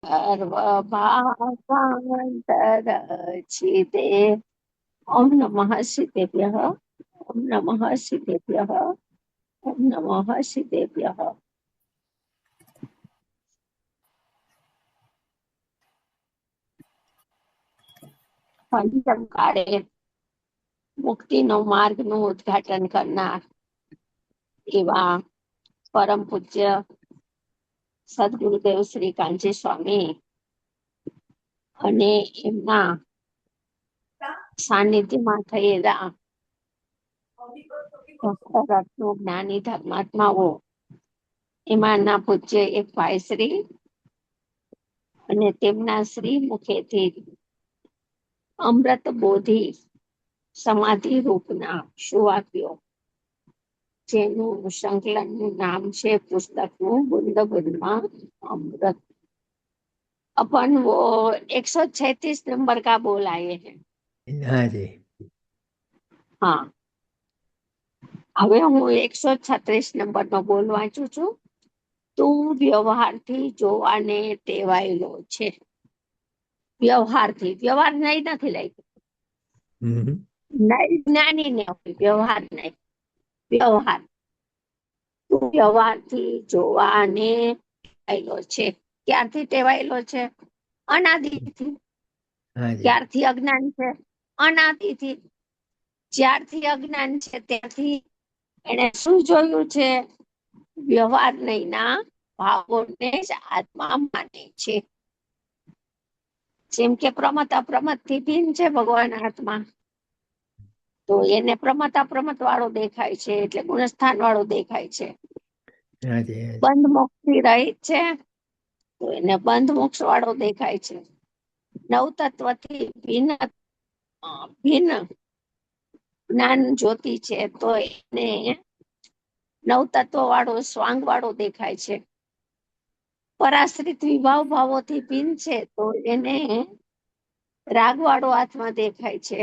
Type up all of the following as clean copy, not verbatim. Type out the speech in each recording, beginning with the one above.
સર્વભાવાંતરચિતે ઓમ નમઃ સિદ્ધેભ્યઃ ઓમ નમઃ સિદ્ધેભ્યઃ ઓમ નમઃ સિદ્ધેભ્યઃ. પંચમ કાળે મુક્તિનો માર્ગનું ઉદ્ઘાટન કરનાર એવા પરમ પૂજ્ય સદગુરુદેવ શ્રી કાંજી સ્વામી અને એમના સાનિધ્યમાં થયેલા ભક્તરત્નો જ્ઞાની ધર્માત્માઓ, એમાંના પૂજ્ય એક ભાઈશ્રી અને તેમના શ્રી મુખેથી અમૃત બોધિ સમાધિ રૂપના સુવાક્યો, જેનું સંકલનનું નામ છે પુસ્તકનું બુંદ બુંદમાં अमृत. अपन वो 136 नंबर का बोल आए हैं. हाँ जी. हाँ, હવે હું 136 નંબરનો બોલ વાંચું છું. તું વ્યવહારથી જોવાને ટેવાયેલો છે. વ્યવહારથી, વ્યવહાર નહીં નથી લાગ્યું, નહીં જ્ઞાની ને વ્યવહાર નહીં, વ્યવહાર. તું વ્યવહારથી જોવાને ટેવાયેલો છે. ક્યારથી ટેવાયેલો છે? અનાદિથી. ક્યારથી અજ્ઞાન છે? અનાદિથી. જ્યારથી અજ્ઞાન છે ત્યારથી એને શું જોયું છે? વ્યવહાર નહીંના ભાવોને જ આત્મા માને છે. જેમ કે પ્રમત અપ્રમત થી ભિન્ન છે ભગવાન આત્મા, તો એને પ્રમત અપ્રમત વાળો દેખાય છે, એટલે ગુણસ્થાન વાળો દેખાય છે. બંધ મોક્ષ થી રહિત છે, તો એને બંધ મોક્ષ વાળો દેખાય છે. નવ તત્વ થી ભિન્ન ભિન્ન જ્ઞાન જ્યોતિ છે, તો એને નવ તત્વ વાળો સ્વાંગ વાળો દેખાય છે. પરાશ્રિત વિભાવ ભાવોથી ભિન્ન છે, તો એને રાગ વાળો આત્મા દેખાય છે.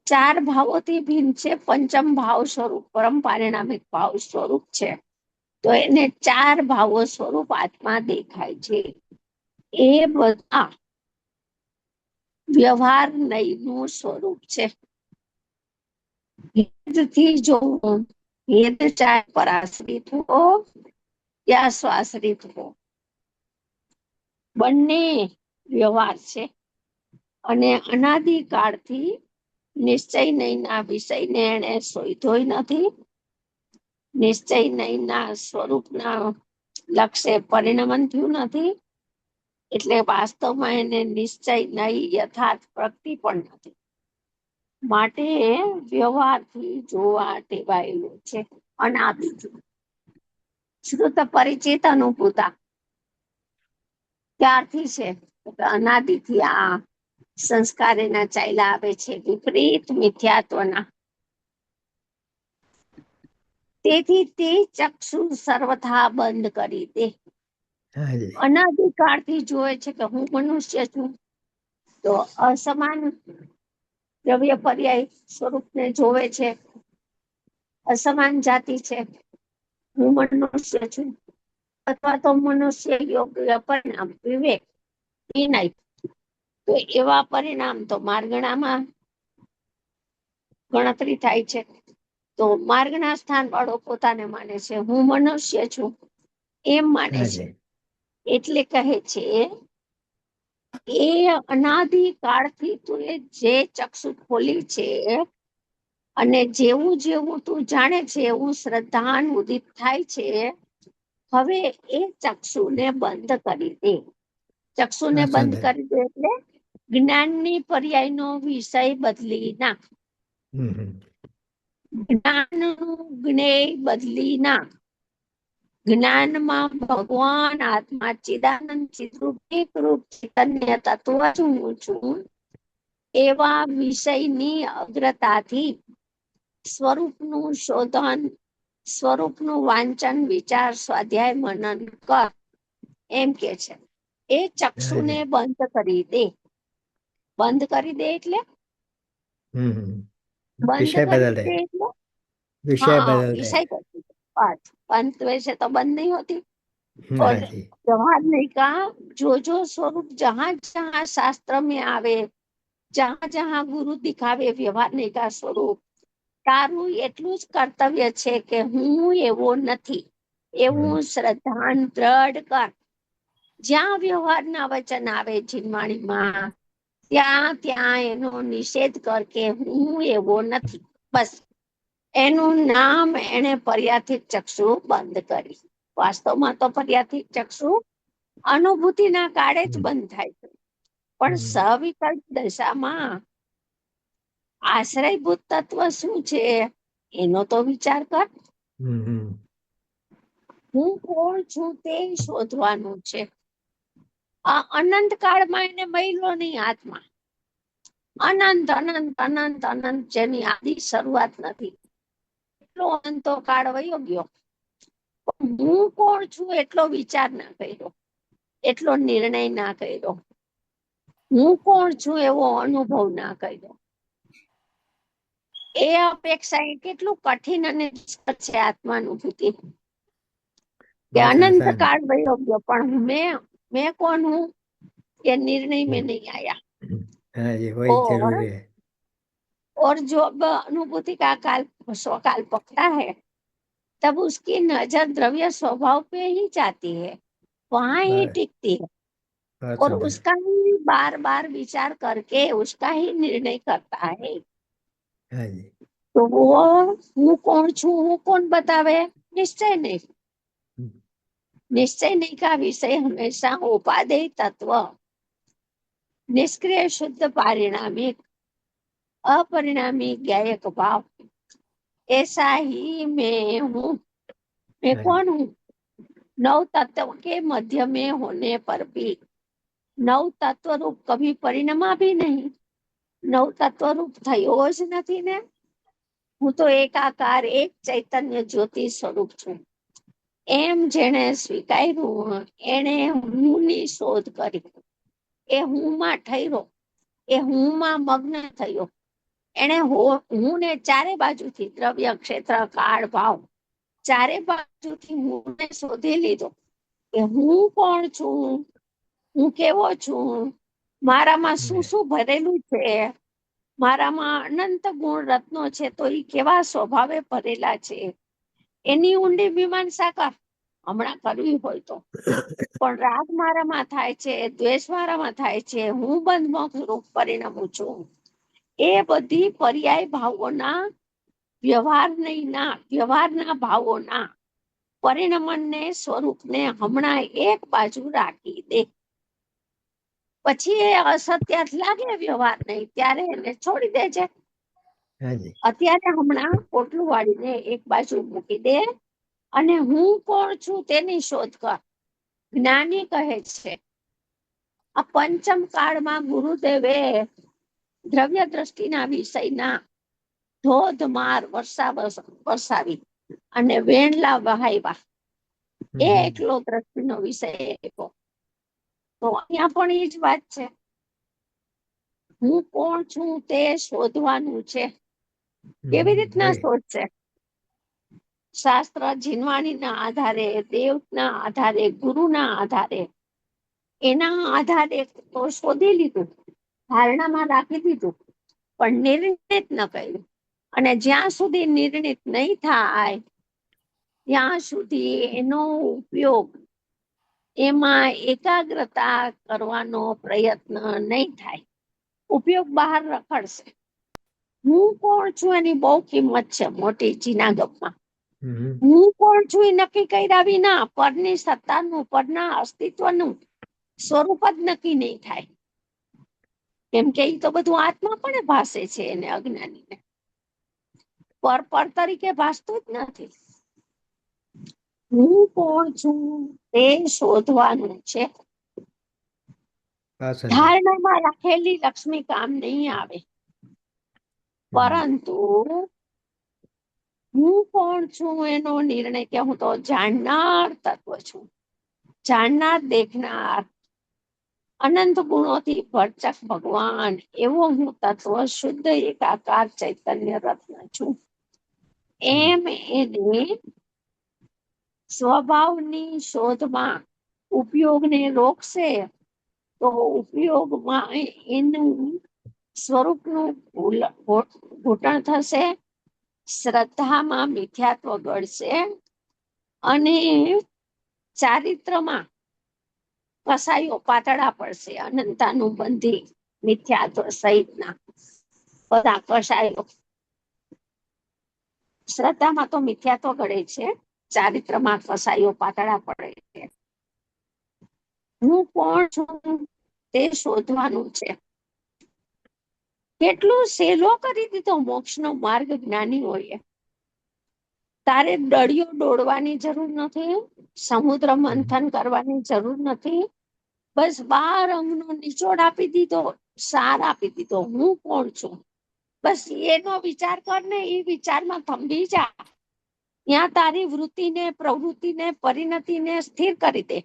ચાર ભાવોથી ભિન્ન છે, પંચમ ભાવ સ્વરૂપ પરમ પારિણામિક ભાવ સ્વરૂપ છે, તો એને ચાર ભાવો સ્વરૂપ આત્મા દેખાય છે. એ બધા વ્યવહાર નહીંનું સ્વરૂપ છે. ભેદથી જોવું, ભેદ ચાહે પરાશ્રિત હો યા સ્વાશ્રિત હો, બંને વ્યવહાર છે. અને અનાદિકાળથી નિશ્ચય નહીંના વિષયને એને શોધ્યો નથી, નિશ્ચય નહીંના સ્વરૂપના લક્ષ્ય પરિણમન થયું નથી, એટલે વાસ્તવમાં એને નિશ્ચય નહીં યથાર્થ પ્રગતિ પણ નથી. માટે વ્યવહારથી જોવા ટેવાયેલો છે અનાદિથી. શ્રુત પરિચિત અનુભૂતા ક્યારથી છે? અનાદિથી આ સંસ્કાર એના ચાલ્યા આવે છે વિપરીત મિથ્યાત્વના. તેથી તે ચક્ષુ સર્વથા બંધ કરી દે. અનાદિકાળથી જોવે છે કે હું મનુષ્ય છું, તો અસમાન દ્રવ્ય પર્યાય સ્વરૂપને જોવે છે. અસમાન જાતિ છે, હું મનુષ્ય છું, અથવા તો મનુષ્ય યોગ્ય પરિણામ વિવેક વિનય, તો એવા પરિણામ તો માર્ગણામાં ગણતરી થાય છે. તો માર્ગના સ્થાન વાળો પોતાને માને છે, હું મનુષ્ય છું એમ માને છે. એટલે કહે છે એ અનાદિ કાળથી તું જે ચક્ષુ ખોલી છે, અને જેવું જેવું તું જાણે છે એવું શ્રદ્ધાન ઉદિત થાય છે, હવે એ ચક્ષુને બંધ કરી દે. ચક્ષુને બંધ કરી દે એટલે જ્ઞાનની પર્યાયનો વિષય બદલી નાખ. જ્ઞાનનું જ્ઞેય બદલી નાખ. જ્ઞાનમાં ભગવાન આત્મા ચિદાનંદ ચિત્રૂપ એક રૂપ ચૈતન્ય તત્વ છું એવા વિષયની અગ્રતાથી સ્વરૂપનું શોધન, સ્વરૂપનું વાંચન, વિચાર, સ્વાધ્યાય, મનન કર એમ કે છે. એ ચક્ષુને બંધ કરી દે. બંધ કરી દે એટલે બંધ કરી દે એટલે વિષય બદલી. બંધ વિશે તો બંધ નહીં હોતી, और हाँ जी। व्यवहार नहीं का जो स्वरूप जहाँ जहाँ शास्त्र में आवे, जहाँ जहाँ गुरु दिखावे व्यवहार नहीं का स्वरूप, તારું એટલું જ કર્તવ્ય છે કે હું એવો નથી એવું શ્રદ્ધાન દ્રઢ કર. જ્યાં વ્યવહારના વચન આવે જીનવાણીમાં ત્યાં ત્યાં એનો નિષેધ કર કે હું એવો નથી. બસ એનું નામ એને પર્યાથિક ચક્ષુ બંધ કરી. વાસ્તવમાં તો પર્યાથિક ચક્ષુ અનુભૂતિના કાળે જ બંધ થાય છે, પણ સવિકલ્પ દશામાં આશ્રયભૂત તત્વ શું છે એનો તો વિચાર કર. હું કોણ છું તે શોધવાનું છે. આ અનંત કાળમાં એને મળ્યો નહીં આત્મા. અનંત અનંત અનંત અનંત જેની આદિ શરૂઆત નથી એટલો અનંતો કાળ વયો ગયો. હું કોણ છું એટલો વિચાર ના કર્યો, એટલો નિર્ણય ના કર્યો, હું કોણ છું એવો અનુભવ ના કર્યો. એ અપેક્ષા એ કેટલું કઠિન અને છે આત્માનુભૂતિ કે અનંત કાળ વયો ગયો પણ मैं कौन हूँ ये निर्णय में नहीं आया। हाँ जी, वही जरूरी है। और जो अब अनुभूति का काल स्वकाल पकड़ा है तब उसकी नजर द्रव्य स्वभाव पे ही जाती है, वहां ही टिकती है और उसका ही बार बार विचार करके उसका ही निर्णय करता है। हाँ जी। तो वो હું કોણ છું હું કોણ बतावे, निश्चय नहीं। निश्चय नहीं का विषय हमेशा उपादेय तत्व, निष्क्रिय शुद्ध पारिणामिक अपरिणामी ज्ञायक भाव, ऐसा ही मैं हूँ। मैं कौन हूँ? नव तत्व के मध्य में होने पर भी नव तत्व रूप कभी परिणमा भी नहीं, नव तत्व रूप थयो ज નથી ને। હું તો એકાકાર એક ચૈતન્ય જ્યોતિ સ્વરૂપ છું એમ જેણે સ્વીકાર્યું એણે હુંની શોધ કરી, એ હુંમાં ઠર્યો, એ હુંમાં મગ્ન થયો, એણે હું ને ચારે બાજુથી દ્રવ્ય ક્ષેત્ર કાળ ભાવ ચારે બાજુથી હું શોધી લીધો કે હું કોણ છું, હું કેવો છું, મારામાં શું શું ભરેલું છે, મારામાં અનંત ગુણ રત્નો છે તો એ કેવા સ્વભાવે ભરેલા છે એની ઊંડી મીમાંસા કર હમણાં કરવી હોય તો। પણ રાગ મારામાં થાય છે, દ્વેષ મારામાં થાય છે, હું બંધમોક્ષ રૂપ પરિણમું છું, એ બધી પર્યાય ભાવોના વ્યવહારના ભાવોના પરિણમનને સ્વરૂપને હમણાં એક બાજુ રાખી દે। પછી એ અસત્ય લાગે વ્યવહાર નહીં ત્યારે એને છોડી દેજે। અત્યારે હમણાં પોટલું વાળીને એક બાજુ મૂકી દે અને હું કોણ છું તેની શોધ કર। જ્ઞાની કહે છે આ પંચમ કાળમાં ગુરુદેવે દ્રવ્ય દ્રષ્ટિના વિષયના ધોધમાર વરસાવી અને વેણલા વહાવ્યા, એ એકલો દ્રષ્ટિનો વિષય આપ્યો। તો અહીંયા પણ એ જ વાત છે, હું કોણ છું તે શોધવાનું છે। કેવી રીતના શોધશે? શાસ્ત્ર જીનવાણીના આધારે, દેવના આધારે, ગુરુના આધારે, એના આધારે તો શોધી લીધું, ધારણામાં રાખી દીધું, પણ નિર્ણિત ન કર્યું। અને જ્યાં સુધી નિર્ણિત નહીં થાય ત્યાં સુધી એનો ઉપયોગ, એમાં એકાગ્રતા કરવાનો પ્રયત્ન નહીં થાય, ઉપયોગ બહાર રખડશે। હું કોણ છું એની બહુ કિંમત છે મોટી જીનાગમમાં। હું કોણ છું એ નક્કી કર્યા વિના પરની સત્તાનું, પરના અસ્તિત્વનું સ્વરૂપ જ નક્કી નહીં થાય, કેમ કે એ તો બધું આત્મા પણ ભાસે છે એને અજ્ઞાનીને, પર તરીકે ભાસતું જ નથી। હું કોણ છું તે શોધવાનું છે। ધારણામાં રાખેલી લક્ષ્મી કામ નહીં આવે, પરંતુ હું કોણ છું એનો નિર્ણય કે હું તો જાણનાર તત્વ છું, જાણનાર, દેખનાર, અનંત ગુણોથી ભરચક ભગવાન એવો હું તત્વ શુદ્ધ એકાકાર ચૈતન્ય રત્ન છું, એમ એને સ્વભાવની શોધમાં ઉપયોગને રોકશે તો ઉપયોગમાં એનું સ્વરૂપનું ઘૂંટણ થશે, શ્રદ્ધામાં મિથ્યાત્વ ગળશે અને ચારિત્રમાં કસાયો પાતળા પડશે. અનંતાનુબંધી મિથ્યાત્વ સહિતના બધા કસાયો. શ્રદ્ધામાં તો મિથ્યાત્વ ગળે છે, ચારિત્રમાં કસાયો પાતળા પડે છે. હું કોણ છું તે શોધવાનું છે. કેટલું સહેલો કરી દીધો મોક્ષનો માર્ગ જ્ઞાનીઓએ. તારે દળિયો દોડવાની જરૂર નથી, સમુદ્ર મંથન કરવાની જરૂર નથી. બસ 12 અંગનો નિચોડ આપી દીધો, સાર આપી દીધો. હું કોણ છું બસ એનો વિચાર કર ને એ વિચારમાં થંભી જા. ત્યાં તારી વૃત્તિને, પ્રવૃત્તિને, પરિણતિને સ્થિર કરી દે.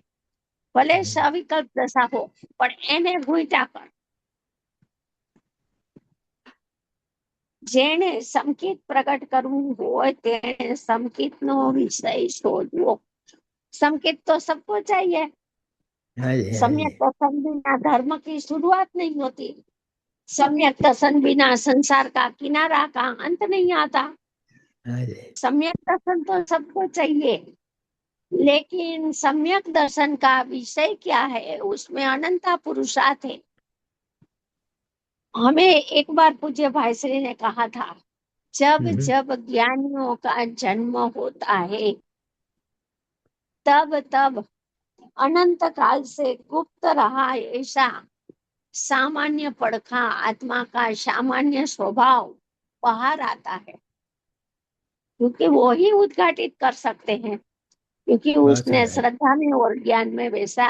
ભલે સવિકલ્પ દશા હો પણ એને ભૂંટા કર. જેને સંકેત પ્રગટ કરવું હોય તેને સંકેતનો વિષય શોધવો. संकेत तो सबको चाहिए. सम्यक दर्शन बिना धर्म की शुरुआत नहीं होती. सम्यक दर्शन बिना संसार का किनारा का अंत नहीं आता. सम्यक दर्शन तो सबको चाहिए, लेकिन सम्यक दर्शन का विषय क्या है, उसमें अनंता पुरुषार्थ है. हमें एक बार पूज्य भाई श्री ने कहा था, जब जब ज्ञानियों का जन्म होता है तब तब अनंत काल से गुप्त रहा ऐसा सामान्य पड़खा आत्मा का सामान्य स्वभाव बाहर आता है, क्योंकि वो ही उद्घाटित कर सकते हैं, क्योंकि उसने श्रद्धा में और ज्ञान में वैसा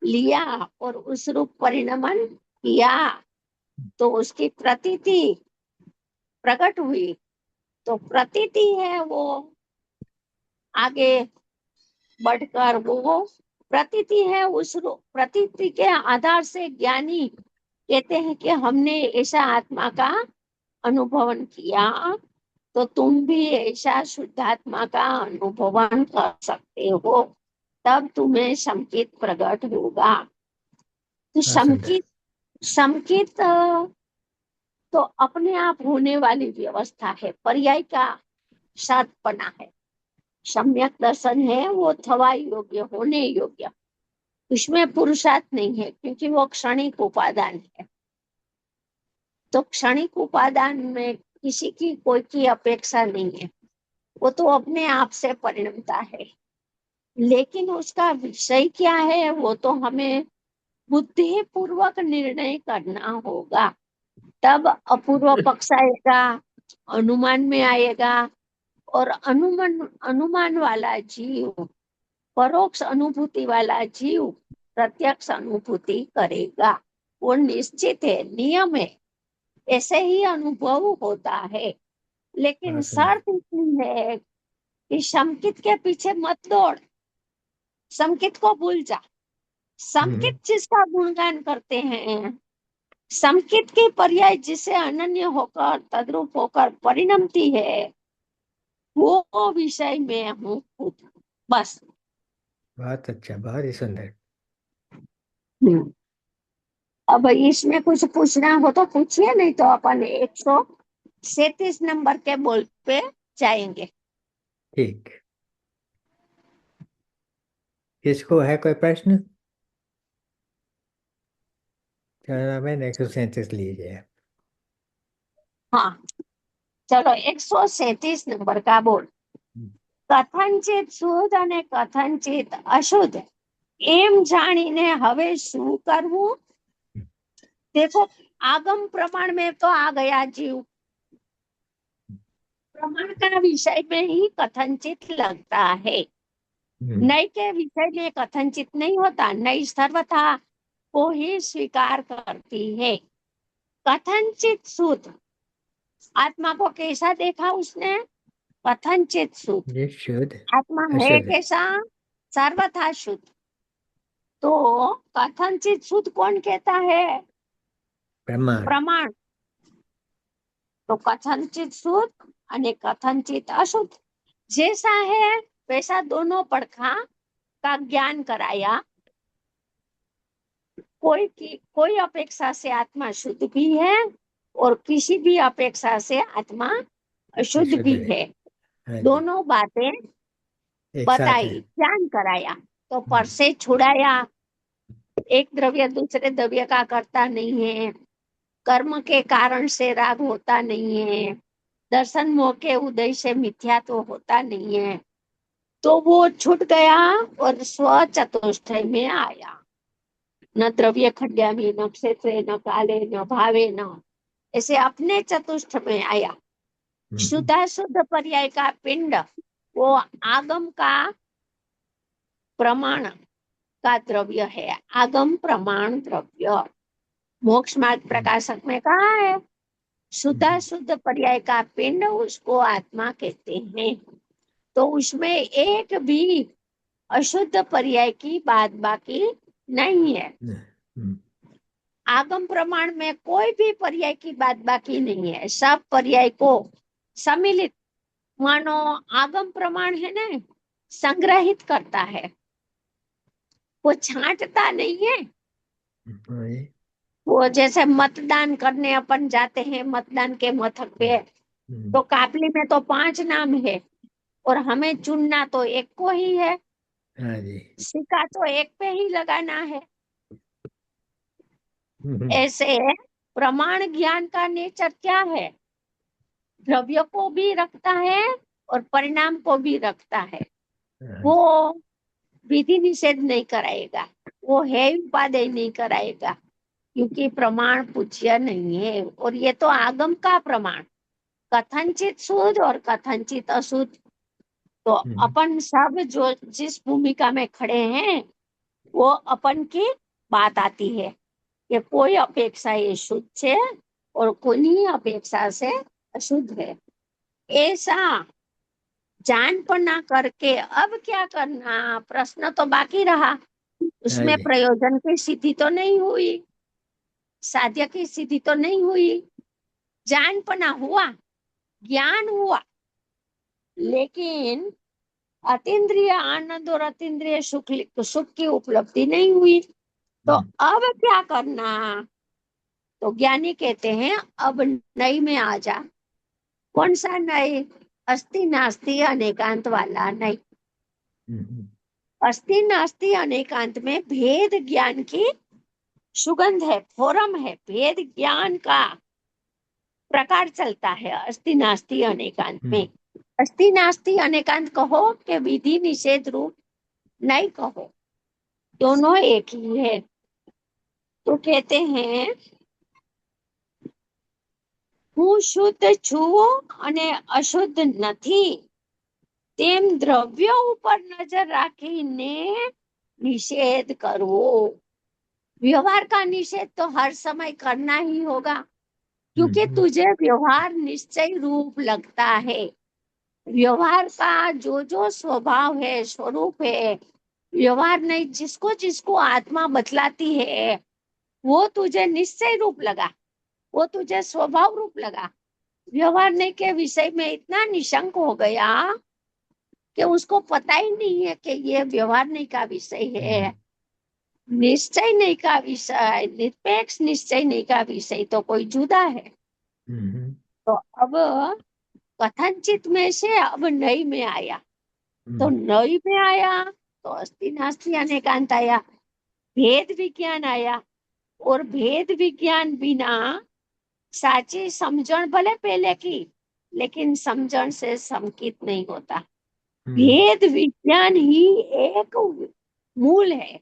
लिया और उस रूप परिणमन किया तो उसकी प्रतीति प्रकट हुई. तो प्रतीति है वो आगे बढ़कर वो प्रतीति है. उस प्रतीति के आधार से ज्ञानी कहते हैं कि हमने ऐसा आत्मा का अनुभवन किया, तो तुम भी ऐसा शुद्धात्मा का अनुभवन कर सकते हो, तब तुम्हें संकेत प्रकट होगा. तो संकेत तो अपने आप होने वाली व्यवस्था है, पर्याय का साधपना है. सम्यक दर्शन है वो थवा योग्य, होने योग्य. उसमें पुरुषार्थ नहीं है, क्योंकि वो क्षणिक उपादान है. तो क्षणिक उपादान में किसी की कोई की अपेक्षा नहीं है, वो तो अपने आप से परिणमता है. लेकिन उसका विषय क्या है वो तो हमें बुद्धि पूर्वक निर्णय करना होगा. तब अपूर्व पक्ष आएगा, अनुमान में आएगा, और अनुमान वाला जीव, परोक्ष अनुभूति वाला जीव प्रत्यक्ष अनुभूति करेगा. वो निश्चित है, नियम है, ऐसे ही अनुभव होता है. लेकिन शर्त इतनी है कि संकेत के पीछे मत दौड़, संकेत को भूल जा. संकेत जिसका गुणगान करते हैं, संकेत के पर्याय जिसे अनन्य होकर तद्रूप होकर परिणमती है, वो विषय में हूँ खुद. बस. बहुत अच्छा, बहुत ही सुंदर. अब इसमें कुछ पूछना हो तो पूछिए, नहीं तो अपन 137 नंबर के बोल पे जाएंगे. ठीक. किसको है कोई प्रश्न? चलो मैंने 137 लीजिए. हाँ चलो 137 नंबर का बोल. कथनचित शुद्ध અને કથનચિત અશુદ્ધ એમ જાણીને હવે શું કરવું? देखो आगम प्रमाण में तो आ गया जीव, प्रमाण का विषय में ही कथनचित लगता है. नई के विषय में कथनचित नहीं होता. नई सर्वथा को ही स्वीकार करती है. कथनचित शुद्ध आत्मा को कैसा देखा उसने? कथनचित शुद्ध. आत्मा है कैसा? सर्वथा शुद्ध. तो कथनचित शुद्ध कौन कहता है? प्रमाण. तो कथनचित शुद्ध અને कथनचित अशुद्ध जैसा है वैसा दोनों पड़खा का ज्ञान कराया। कोई अपेक्षा से आत्मा शुद्ध भी है और किसी भी अपेक्षा से आत्मा अशुद्ध भी है। दोनों बातें बताई, ज्ञान कराया। तो पर से छुड़ाया। एक द्रव्य दूसरे द्रव्य का करता नहीं है, कर्म के कारण से राग होता नहीं है, दर्शन मोह के उदय से मिथ्यात्व होता नहीं है। तो वो छूट गया और स्व चतुष्टय में आया। न द्रव्य खंड्यामी, न क्षेत्रे, न काले, न भावे, न ऐसे अपने चतुष्ट में आया। शुद्धाशुद्ध पर्याय का पिंड वो आगम का प्रमाण का द्रव्य है। आगम प्रमाण द्रव्य मोक्ष मार्ग प्रकाशक में कहा है, शुद्धाशुद्ध पर्याय का पिंड उसको आत्मा कहते हैं। तो उसमें एक भी अशुद्ध पर्याय की बात बाकी नहीं है। आगम प्रमाण में कोई भी पर्याय की बात बाकी नहीं है। सब पर्याय को सम्मिलित मानो आगम प्रमाण है ना, संग्रहित करता है, वो छांटता नहीं है। वो जैसे मतदान करने अपन जाते हैं मतदान के मथक पे, तो कापली में तो 5 नाम है और हमें चुनना तो एक को ही है। सिक्का तो एक पे ही लगाना है। ऐसे प्रमाण ज्ञान का नेचर क्या है, द्रव्य को भी रखता है और परिणाम को भी रखता है। वो विधि निषेध नहीं कराएगा, वो है उपादेय नहीं कराएगा, क्योंकि प्रमाण पूज्य नहीं है। और ये तो आगम का प्रमाण, कथनचित शुद्ध और कथनचित अशुद्ध। तो अपन सब जो जिस भूमिका में खड़े हैं वो अपन की बात आती है कि कोई अपेक्षा ये शुद्ध है और कोई अपेक्षा से अशुद्ध है। ऐसा जानपना करके अब क्या करना, प्रश्न तो बाकी रहा। उसमें प्रयोजन की सिद्धि तो नहीं हुई, साध्य की सिद्धि तो नहीं हुई। जानपना हुआ, ज्ञान हुआ, लेकिन अतीन्द्रिय आनंद और अतीन्द्रिय सुख की उपलब्धि नहीं हुई। तो अब क्या करना, तो ज्ञानी कहते हैं अब नई में आ जा। कौन सा नई? अस्ति नास्ति अनेकांत वाला नई। अस्ति नास्ति अनेकांत में भेद ज्ञान की सुगंध है, फोरम है, भेद ज्ञान का प्रकार चलता है अस्ति नास्ति अनेकांत में। अस्ति नास्ति अनेकांत कहो कि विधि निषेध रूप नहीं कहो, दोनों एक ही है। तो कहते हैं હું શુદ્ધ છું અને અશુદ્ધ નથી, તેમ દ્રવ્ય ઉપર નજર રાખીને निषेध करवो। व्यवहार का निषेध तो हर समय करना ही होगा, क्योंकि तुझे व्यवहार निश्चय रूप लगता है। व्यवहार का जो स्वभाव है, स्वरूप है, व्यवहार नहीं, जिसको जिसको आत्मा बतलाती है वो तुझे निश्चय रूप लगा, वो तुझे स्वभाव रूप लगा। व्यवहार नहीं के विषय में इतना निशंक हो गया कि उसको पता ही नहीं है कि ये व्यवहार नहीं का विषय है, निश्चय नहीं का विषय, निरपेक्ष निश्चय नहीं का विषय तो कोई जुदा है। तो अब कथनचित में से अब नई में आया, तो नई में आया तो अस्ति नास्ति अनेकांत आया, भेद विज्ञान आया। और भेद विज्ञान बिना साची समझण भले पहले की, लेकिन समझण से समकित नहीं होता। भेद विज्ञान ही एक मूल है,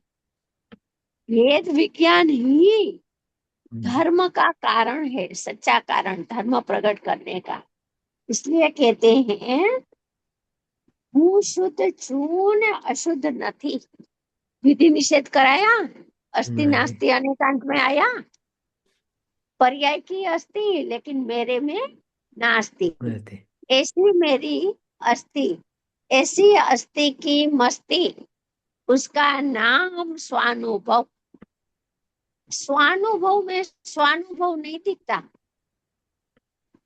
भेद विज्ञान ही धर्म का कारण है, सच्चा कारण धर्म प्रकट करने का। इसलिए कहते हैं હું શુદ્ધ છું ને અશુદ્ધ નથી। विधि निषेध कराया, अस्ति नास्ति अनेकांत में आया, पर्याय की अस्ति लेकिन मेरे में नास्ति। ऐसी मेरी अस्ति, ऐसी अस्ति की मस्ती, उसका नाम स्वानुभव। स्वानुभव में स्वानुभव नहीं दिखता,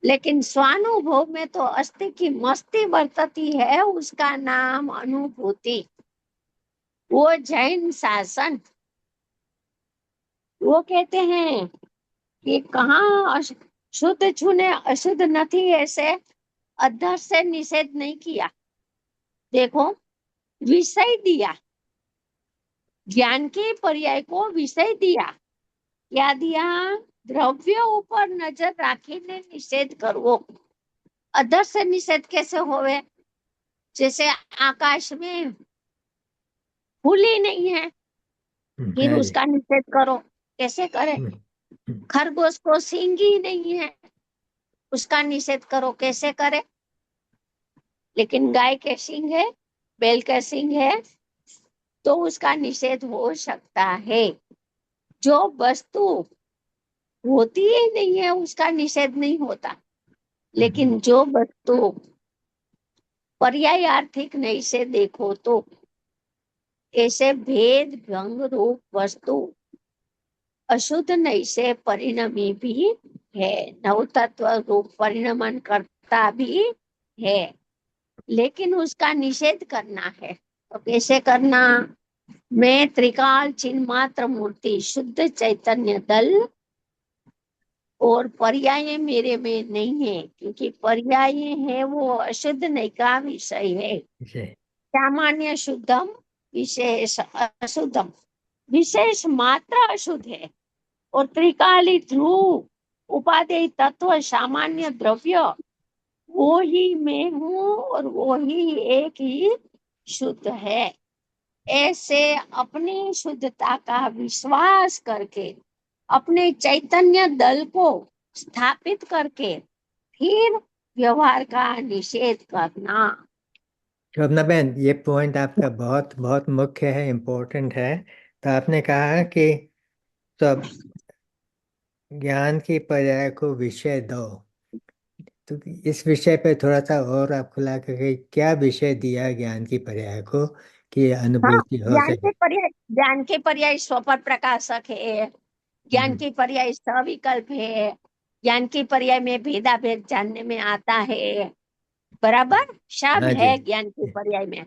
लेकिन स्वानुभव में तो अस्थि की मस्ती बरतती है, उसका नाम अनुभूति। वो जैन शासन, वो कहते हैं कि कहाँ शुद्ध छूने अशुद्ध नहीं, ऐसे अधर से निषेध नहीं किया। देखो, विषय दिया, ज्ञान के पर्याय को विषय दिया। क्या दिया? द्रव्य ऊपर नजर राखीने निषेध करवो। अधर से निषेध कैसे होवे? जैसे आकाश में फूल ही नहीं है, फिर हाँ जी। उसका निषेध करो, कैसे करे? खरगोश को सींग ही नहीं है, उसका निषेध करो, कैसे करे? लेकिन गाय के सींग है, बैल के सींग है, तो उसका निषेध हो सकता है। जो वस्तु होती ही नहीं है उसका निषेध नहीं होता। लेकिन जो वस्तु पर्यायार्थिक नहीं से देखो तो ऐसे भेद भंग रूप वस्तु अशुद्ध नहीं से परिणमी भी है, नवतत्व रूप परिणमन करता भी है, लेकिन उसका निषेध करना है। तो कैसे करना? मैं त्रिकाल चिन्ह मात्र मूर्ति शुद्ध चैतन्य दल, और पर्याय मेरे में नहीं है, क्योंकि पर्याय है वो अशुद्ध नहीं का विषय है। सामान्य शुद्धम, विशेष अशुद्धम। विशेष मात्र अशुद्ध है, और त्रिकाली ध्रुव उपादेय तत्व सामान्य द्रव्य वो ही मैं हूँ, और वो ही एक ही शुद्ध है। ऐसे अपनी शुद्धता का विश्वास करके, अपने चैतन्य दल को स्थापित करके फिर व्यवहार का निषेध करना। शोभना बहन, ये पॉइंट आपका बहुत बहुत मुख्य है, इम्पोर्टेंट है। तो आपने कहा कि सब ज्ञान की पर्याय को विषय दो। तो इस विषय पे थोड़ा सा और आप खुला करके क्या विषय दिया ज्ञान की पर्याय को कि हाँ, अनुभूति हो सके। ज्ञान के पर्याय स्वपर प्रकाशक है, ज्ञान की पर्याय सविकल्प है, ज्ञान की पर्याय में भेदा भेद जानने में आता है, बराबर सब हाँ जी। है ज्ञान की पर्याय में।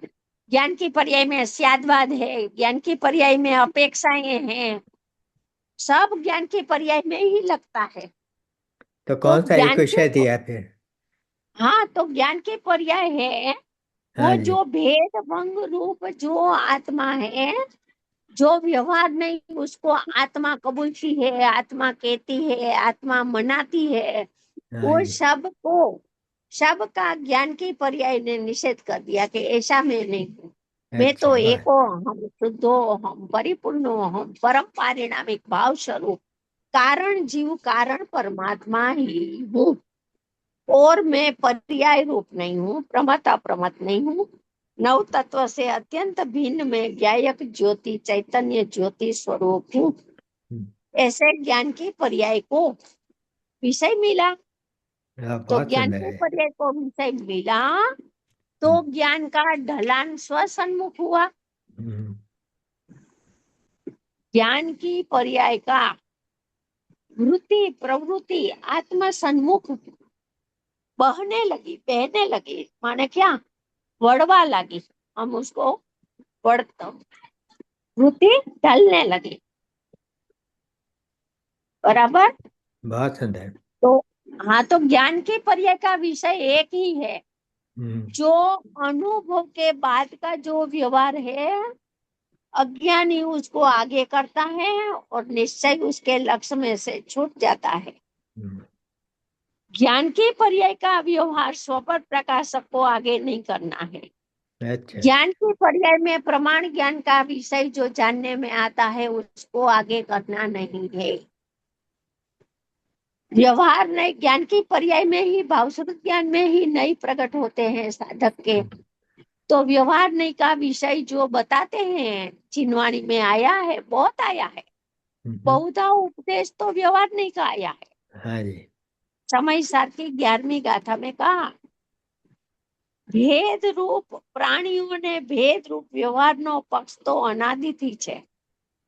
ज्ञान की पर्याय में स्यादवाद है, ज्ञान की पर्याय में अपेक्षाएं हैं, सब ज्ञान के पर्याय में ही लगता है। तो तो कौन सा एक ज्ञान के, विषय दिया फिर? हाँ, तो ज्ञान के पर्याय है वो हाँ जी। जो भेद भंग रूप जो आत्मा है, जो व्यवहार नहीं उसको आत्मा कबूलती है, आत्मा कहती है, आत्मा मनाती है, हाँ वो जी। सबका ज्ञान के पर्याय ने निषेध कर दिया कि ऐसा मैं नहीं हूँ। मैं अच्छा, तो वाह। एको, हम शुद्धो, हम परिपूर्णो, हम परम पारिणामिक भाव स्वरूप कारण जीव कारण परमात्मा ही हूँ, और मैं पर्याय रूप नहीं हूँ, प्रमत अप्रमत नहीं हूँ, नव तत्व से अत्यंत भिन्न में ज्ञायक ज्योति चैतन्य ज्योति स्वरूप हूँ। ऐसे ज्ञान के पर्याय को विषय मिला। हाँ, तो बहुत ज्ञान सुंदर के है। पर्याय को विषय मिला तो ज्ञान का ढलान स्वसन्मुख हुआ। हम्म, ज्ञान की पर्याय का वृत्ति प्रवृत्ति आत्म सन्मुख बहने लगी, माने क्या? बढ़वा लगी, हम उसको बढ़ता, वृत्ति ढलने लगी, बराबर। बहुत सुंदर। तो हाँ, तो ज्ञान के पर्याय का विषय एक ही है, हम्म, जो अनुभव के बाद का जो व्यवहार है अज्ञानी उसको आगे करता है, और निश्चय उसके लक्ष्य में से छूट जाता है। हम्म, ज्ञान के पर्याय का व्यवहार स्वपर प्रकाशक को आगे नहीं करना है। अच्छा। ज्ञान के पर्याय में प्रमाण ज्ञान का विषय जो जानने में आता है उसको आगे करना नहीं है। व्यवहार नहीं, ज्ञान की पर्याय में ही भावस्वरूप ज्ञान में ही नहीं प्रकट होते हैं साधक के। तो व्यवहार नहीं का विषय जो बताते हैं चिन्हवाणी में आया है, बहुत आया है, बहुधा उपदेश तो व्यवहार नहीं का आया है। हाँ जी। समय सार की 11वीं गाथा में कहा, ભેદ રૂપ પ્રાણીઓને ભેદ રૂપ વ્યવહારનો પક્ષ તો અનાદિથી છે,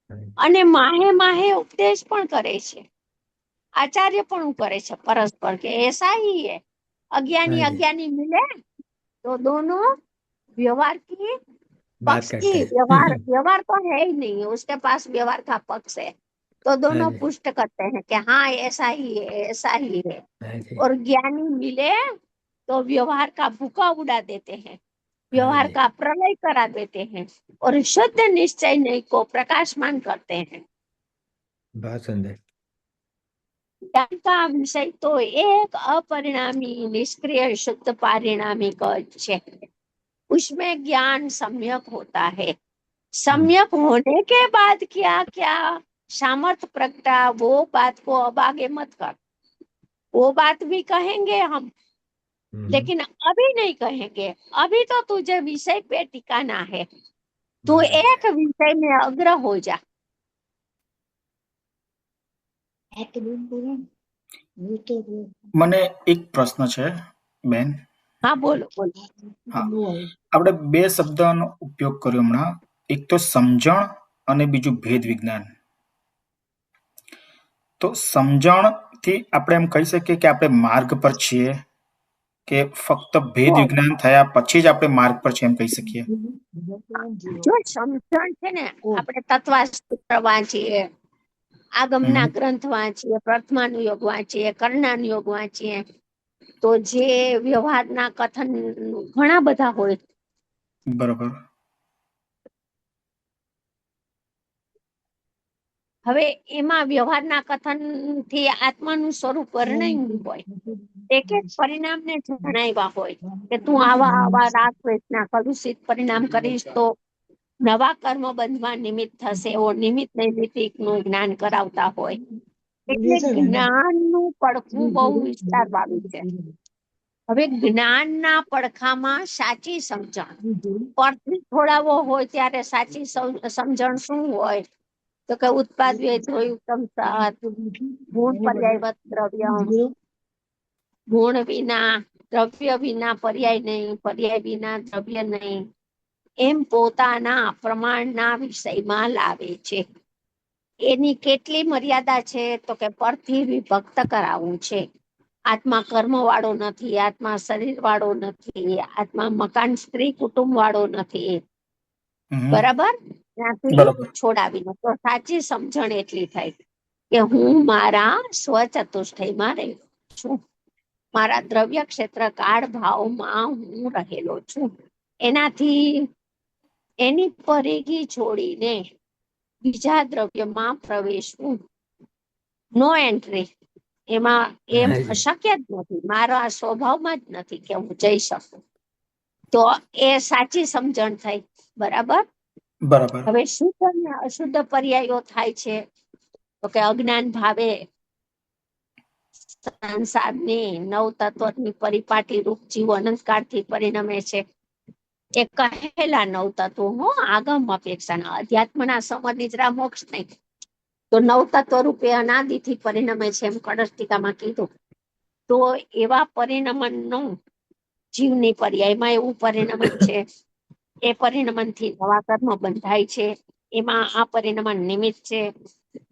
हाँ, અને માહે માહે ઉપદેશ પણ કરે છે. आचार्य पण करे छे परस्पर के ऐसा ही है। अज्ञानी हाँ जी, अज्ञानी मिले तो दोनों व्यवहार की बात पक्ष की करते व्यवहार हैं। व्यवहार तो है ही नहीं, उसके पास व्यवहार का पक्ष है, तो हाँ दोनों जी, पुष्ट करते हैं कि हाँ ऐसा ही है, ऐसा ही है। हाँ जी, और ज्ञानी मिले तो व्यवहार का भूखा उड़ा देते हैं, हाँ व्यवहार जी, का प्रलय करा देते हैं और शुद्ध निश्चय नहीं को प्रकाशमान करते हैं। बहुत सुंदर। ज्ञान का विषय तो एक अपरिणामी निष्क्रिय शुद्ध पारिणामिक है। उसमें ज्ञान सम्यक होता है। सम्यक होने के बाद क्या क्या सामर्थ्य प्रगटा, वो बात को अब आगे मत कर, वो बात भी कहेंगे हम, हम्म, लेकिन अभी नहीं कहेंगे। अभी तो तुझे विषय पे टिकाना है, तू बहुत एक अच्छा। विषय में अग्र हो जा। મને એક પ્રશ્ન છે બેન. हाँ बोलो बोलो। હા, આપણે બે શબ્દનો ઉપયોગ કર્યો હમણાં. એક તો સમજણ અને બીજું ભેદ વિજ્ઞાન. તો સમજણથી આપણે એમ કહી શકીએ કે આપણે માર્ગ પર છીએ, કે ફક્ત ભેદ જો વિજ્ઞાન થયા પછી જ આપણે માર્ગ પર છે એમ કહી શકીએ? જો સમજણ છે ને, આપણે તત્વાસ્ત્ર વાંચીએ, આગમના ગ્રંથ વાંચીએ, પ્રથમાનુયોગ વાંચીએ, કર્ણાનુયોગ વાંચીએ, તો જે વ્યવહારના કથન ઘણા બધા હોય. બરોબર. હવે એમાં વ્યવહારના કથન થી આત્માનું સ્વરૂપ વર્ણ્યું હોય, એક એક પરિણામને જણાવ્યા હોય કે તું આવા આવા રાગ દ્વેષના કલુષિત પરિણામ કરીશ તો નવા કર્મ બંધમાં નિમિત્ત થશે, એવો નિમિત્ત નૈમિત્તિક નું જ્ઞાન કરાવતા હોય. એટલે જ્ઞાનનું પડખું બહુ વિસ્તાર વાળું છે. હવે જ્ઞાનના પડખામાં સાચી સમજણ પરથી થોડાવો હોય ત્યારે સાચી સમજણ શું હોય, તો કે ઉત્પાદ વ્યય ઉત્તમ સાત ગુણ પર્યાયવત દ્રવ્યમ, ગુણ વિના દ્રવ્ય વિના પર્યાય નહીં, પર્યાય વિના દ્રવ્ય નહીં, એમ પોતાના પ્રમાણના વિષયમાં લાવે છે. એની કેટલી મર્યાદા છે, તો કે પરથી વિભક્ત કરાવવું છે. આત્મા કર્મ વાળો નથી, આત્મા શરીર વાળો નથી, આત્મા મકાન સ્ત્રી કુટુંબ વાળો નથી, બરાબર? ત્યાંથી બરોબર. છોડાવીને તો સાચી સમજણ એટલી થાય કે હું મારા સ્વચતુષ્ટયમાં રહ્યો છું, મારા દ્રવ્ય ક્ષેત્ર કાળ ભાવમાં હું રહેલો છું. એનાથી એની પરેગી છોડીને બીજા દ્રવ્યમાં પ્રવેશવું, નો એન્ટ્રી, એમાં એમ हाँ जी, શક્ય જ નથી, મારા સ્વભાવમાં જ નથી કે હું જઈ શકું. તો એ સાચી સમજણ થઈ, બરાબર? બરાબર. હવે શુદ્ધ અને અશુદ્ધ પર્યાયો થાય છે, તો કે અજ્ઞાન ભાવે સંસારની નવ તત્વની પરિપાટી રૂપ જીવ અનંતકાળથી પરિણમે છે. એ કહેલા નવ તત્વો હો, આગમ અપેક્ષાના, અધ્યાત્મના સમજ નિદ્રા મોક્ષ નહીં, તો નવ તત્વ રૂપે અનાદિથી પરિણમે છે, એમ કળશ ટીકામાં કીધું. તો એવા પરિણમનનું જીવની પર્યાયમાં એવું પરિણમન છે, એ પરિણમનથી નવા કર્મ બંધાય છે, એમાં આ પરિણમન નિમિત્ત છે.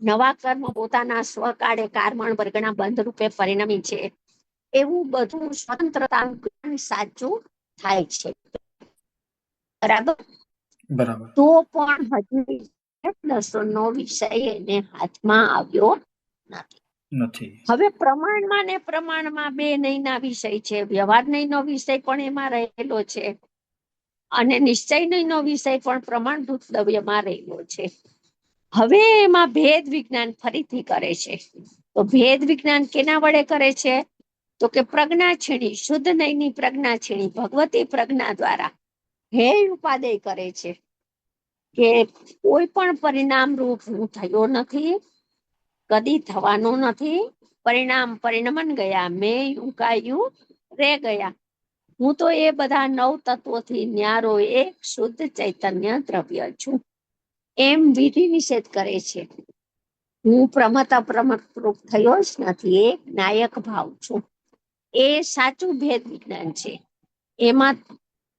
નવા કર્મ પોતાના સ્વકાળે કારમણ વર્ગના બંધ રૂપે પરિણમી છે. એવું બધું સ્વતંત્રતાનું જ્ઞાન સાચું થાય છે, બરાબર? બરાબર. તો પણ હજી દર્શનનો વિષય એને હાથમાં આવ્યો નથી. નથી. હવે પ્રમાણમાં ને પ્રમાણમાં બે નહીંના વિષય છે, વ્યવહાર નહીંનો વિષય પણ એમાં રહેલો છે, અને નિશ્ચય નહીંનો વિષય પણ પ્રમાણભૂત દ્રવ્યમાં રહેલો છે. હવે એમાં ભેદ વિજ્ઞાન ફરીથી કરે છે. તો ભેદ વિજ્ઞાન કેના વડે કરે છે, તો કે પ્રજ્ઞા છીણી, શુદ્ધ નહીંની પ્રજ્ઞા છીણી, ભગવતી પ્રજ્ઞા દ્વારા હે ઉપાદેય કરે છે કે કોઈ પણ પરિણામ રૂપ હું થયો નથી, કદી થવાનો નથી, પરિણામ પરિણમન ગયા, મેં યુકાયું રે ગયા, હું તો એ બધા નવ તત્વોથી ન્યારો એક શુદ્ધ ચૈતન્ય દ્રવ્ય છું, એમ વિધિ નિષેધ કરે છે. હું પ્રમત અપ્રમત રૂપ થયો જ નથી, એક નાયક ભાવ છું. એ સાચું ભેદ વિજ્ઞાન છે. એમાં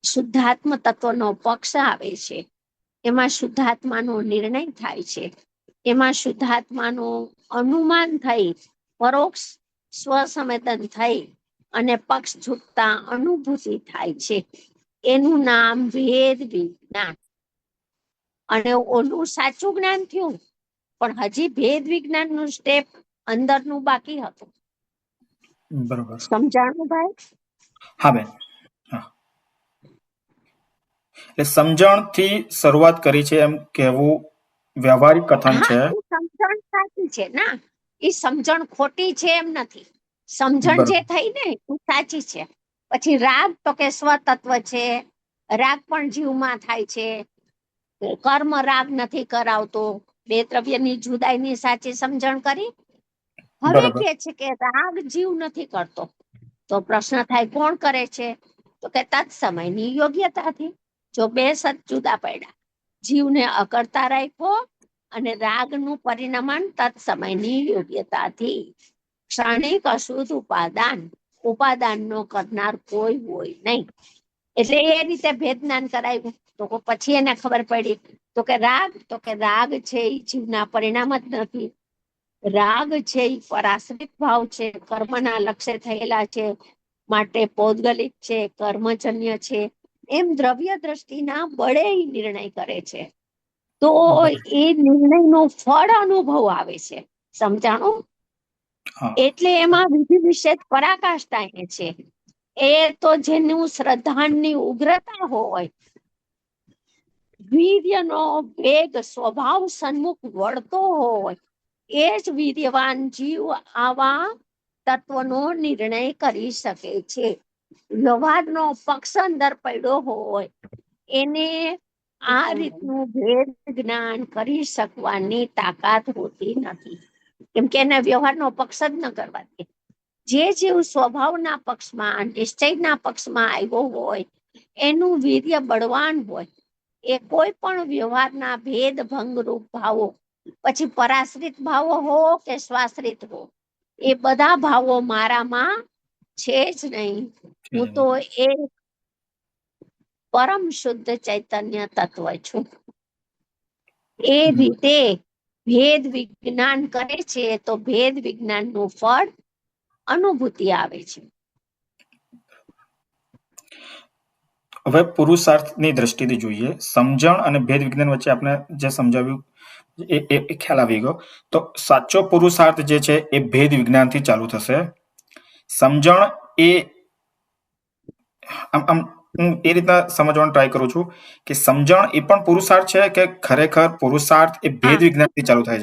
શુદ્ધાત્મ તત્વનો પક્ષ આવે છે, એમાં શુદ્ધાત્માનો નિર્ણય થાય છે, એમાં શુદ્ધાત્માનો અનુમાન થઈ પરોક્ષ સ્વસંવેદન થઈ અને પક્ષ છૂટતા અનુભૂતિ થાય છે, એનું નામ ભેદ વિજ્ઞાન. અને ઓલું સાચું જ્ઞાન થયું, પણ હજી ભેદ વિજ્ઞાન નું સ્ટેપ અંદરનું બાકી હતું. બરોબર. સમજાણું ભાઈ? હા બેન. હા, એટલે સમજણથી શરૂઆત કરી છે એમ કહેવું વ્યવહારિક કથન છે. હા, સમજણ સાચી છે ના, એ સમજણ ખોટી છે એમ નથી. સમજણ બરોબર. જે થઈ ને એ સાચી છે. પછી રાગ તો કે સ્વતત્વ છે, રાગ પણ જીવમાં થાય છે. કર્મ રાગ નથી કરાવતો. બે દ્રવ્યની જુદાઈની સાચી સમજણ કરી. હવે બરોબર. કે છે કે રાગ જીવ નથી કરતો. તો પ્રશ્ન થાય કોણ કરે છે? તો કે તત્સમયની યોગ્યતાથી. જો બે સત જુદા પડ્યા, જીવને અકર્તા રાખ્યો અને રાગનું પરિણમન તત્સમયની યોગ્યતાથી. ક્ષણિક અશુદ્ધ ઉપાદાન નો કરનાર કોઈ હોય નહીં. એટલે એ રીતે ભેદ જ્ઞાન કરાવ્યું. તો પછી એને ખબર પડી તો કે રાગ છે એ જીવના પરિણામ જ નથી. રાગ છે એ પરાશ્રિત ભાવ છે, કર્મના લક્ષ્ય થયેલા છે, માટે પૌદ્ગલિક છે, કર્મજન્ય છે, એમ દ્રવ્ય દ્રષ્ટિના બળે નિર્ણય કરે છે. તો એ નિર્ણયનો ફળ અનુભવ આવે છે. સમજાણું? એટલે એમાં વિધિ નિષેધ પરાકાષ્ઠા છે. એ તો જેનું શ્રદ્ધાની ઉગ્રતા હોય, વીર્યનો વેગ સ્વભાવ સન્મુખ વળતો હોય, એ જ વીર્યવાન જીવ આવા તત્વનો નિર્ણય કરી શકે છે. વ્યવહારનો પક્ષ અંદર પડ્યો હોય એને આ રીતનું ભેદ જ્ઞાન કરી શકવાની તાકાત હોતી નથી. કેમ કે એને વ્યવહારનો પક્ષ જ ન કરવા દે. જે જીવ સ્વભાવના પક્ષમાં, નિશ્ચયના પક્ષમાં આવ્યો હોય, એનું વીર્ય બળવાન હોય, એ કોઈ પણ વ્યવહારના ભેદ ભંગરૂપ ભાવો, પછી પરાશ્રિત ભાવો હો કે સ્વાશ્રિત હો, એ બધા ભાવો મારામાં છે જ નહીં. હું તો એક પરમ શુદ્ધ ચૈતન્ય તત્વ છું. એ રીતે ભેદ વિજ્ઞાન કરે છે તો ભેદ વિજ્ઞાન નું ફળ અનુભૂતિ આવે છે. હવે પુરુષાર્થની દ્રષ્ટિથી જોઈએ, સમજણ અને ભેદ વિજ્ઞાન વચ્ચે આપણે જે સમજાવ્યું એ ખ્યાલ આવી ગયો. તો સાચો પુરુષાર્થ જે છે એ ભેદ વિજ્ઞાનથી ચાલુ થશે. સમજણ એ આમ હું એ રીતના સમજવાનો ટ્રાય કરું છું કે સમજણ એ પણ પુરુષાર્થ છે કે ખરેખર પુરુષાર્થ એ ભેદ વિજ્ઞાનથી ચાલુ થાય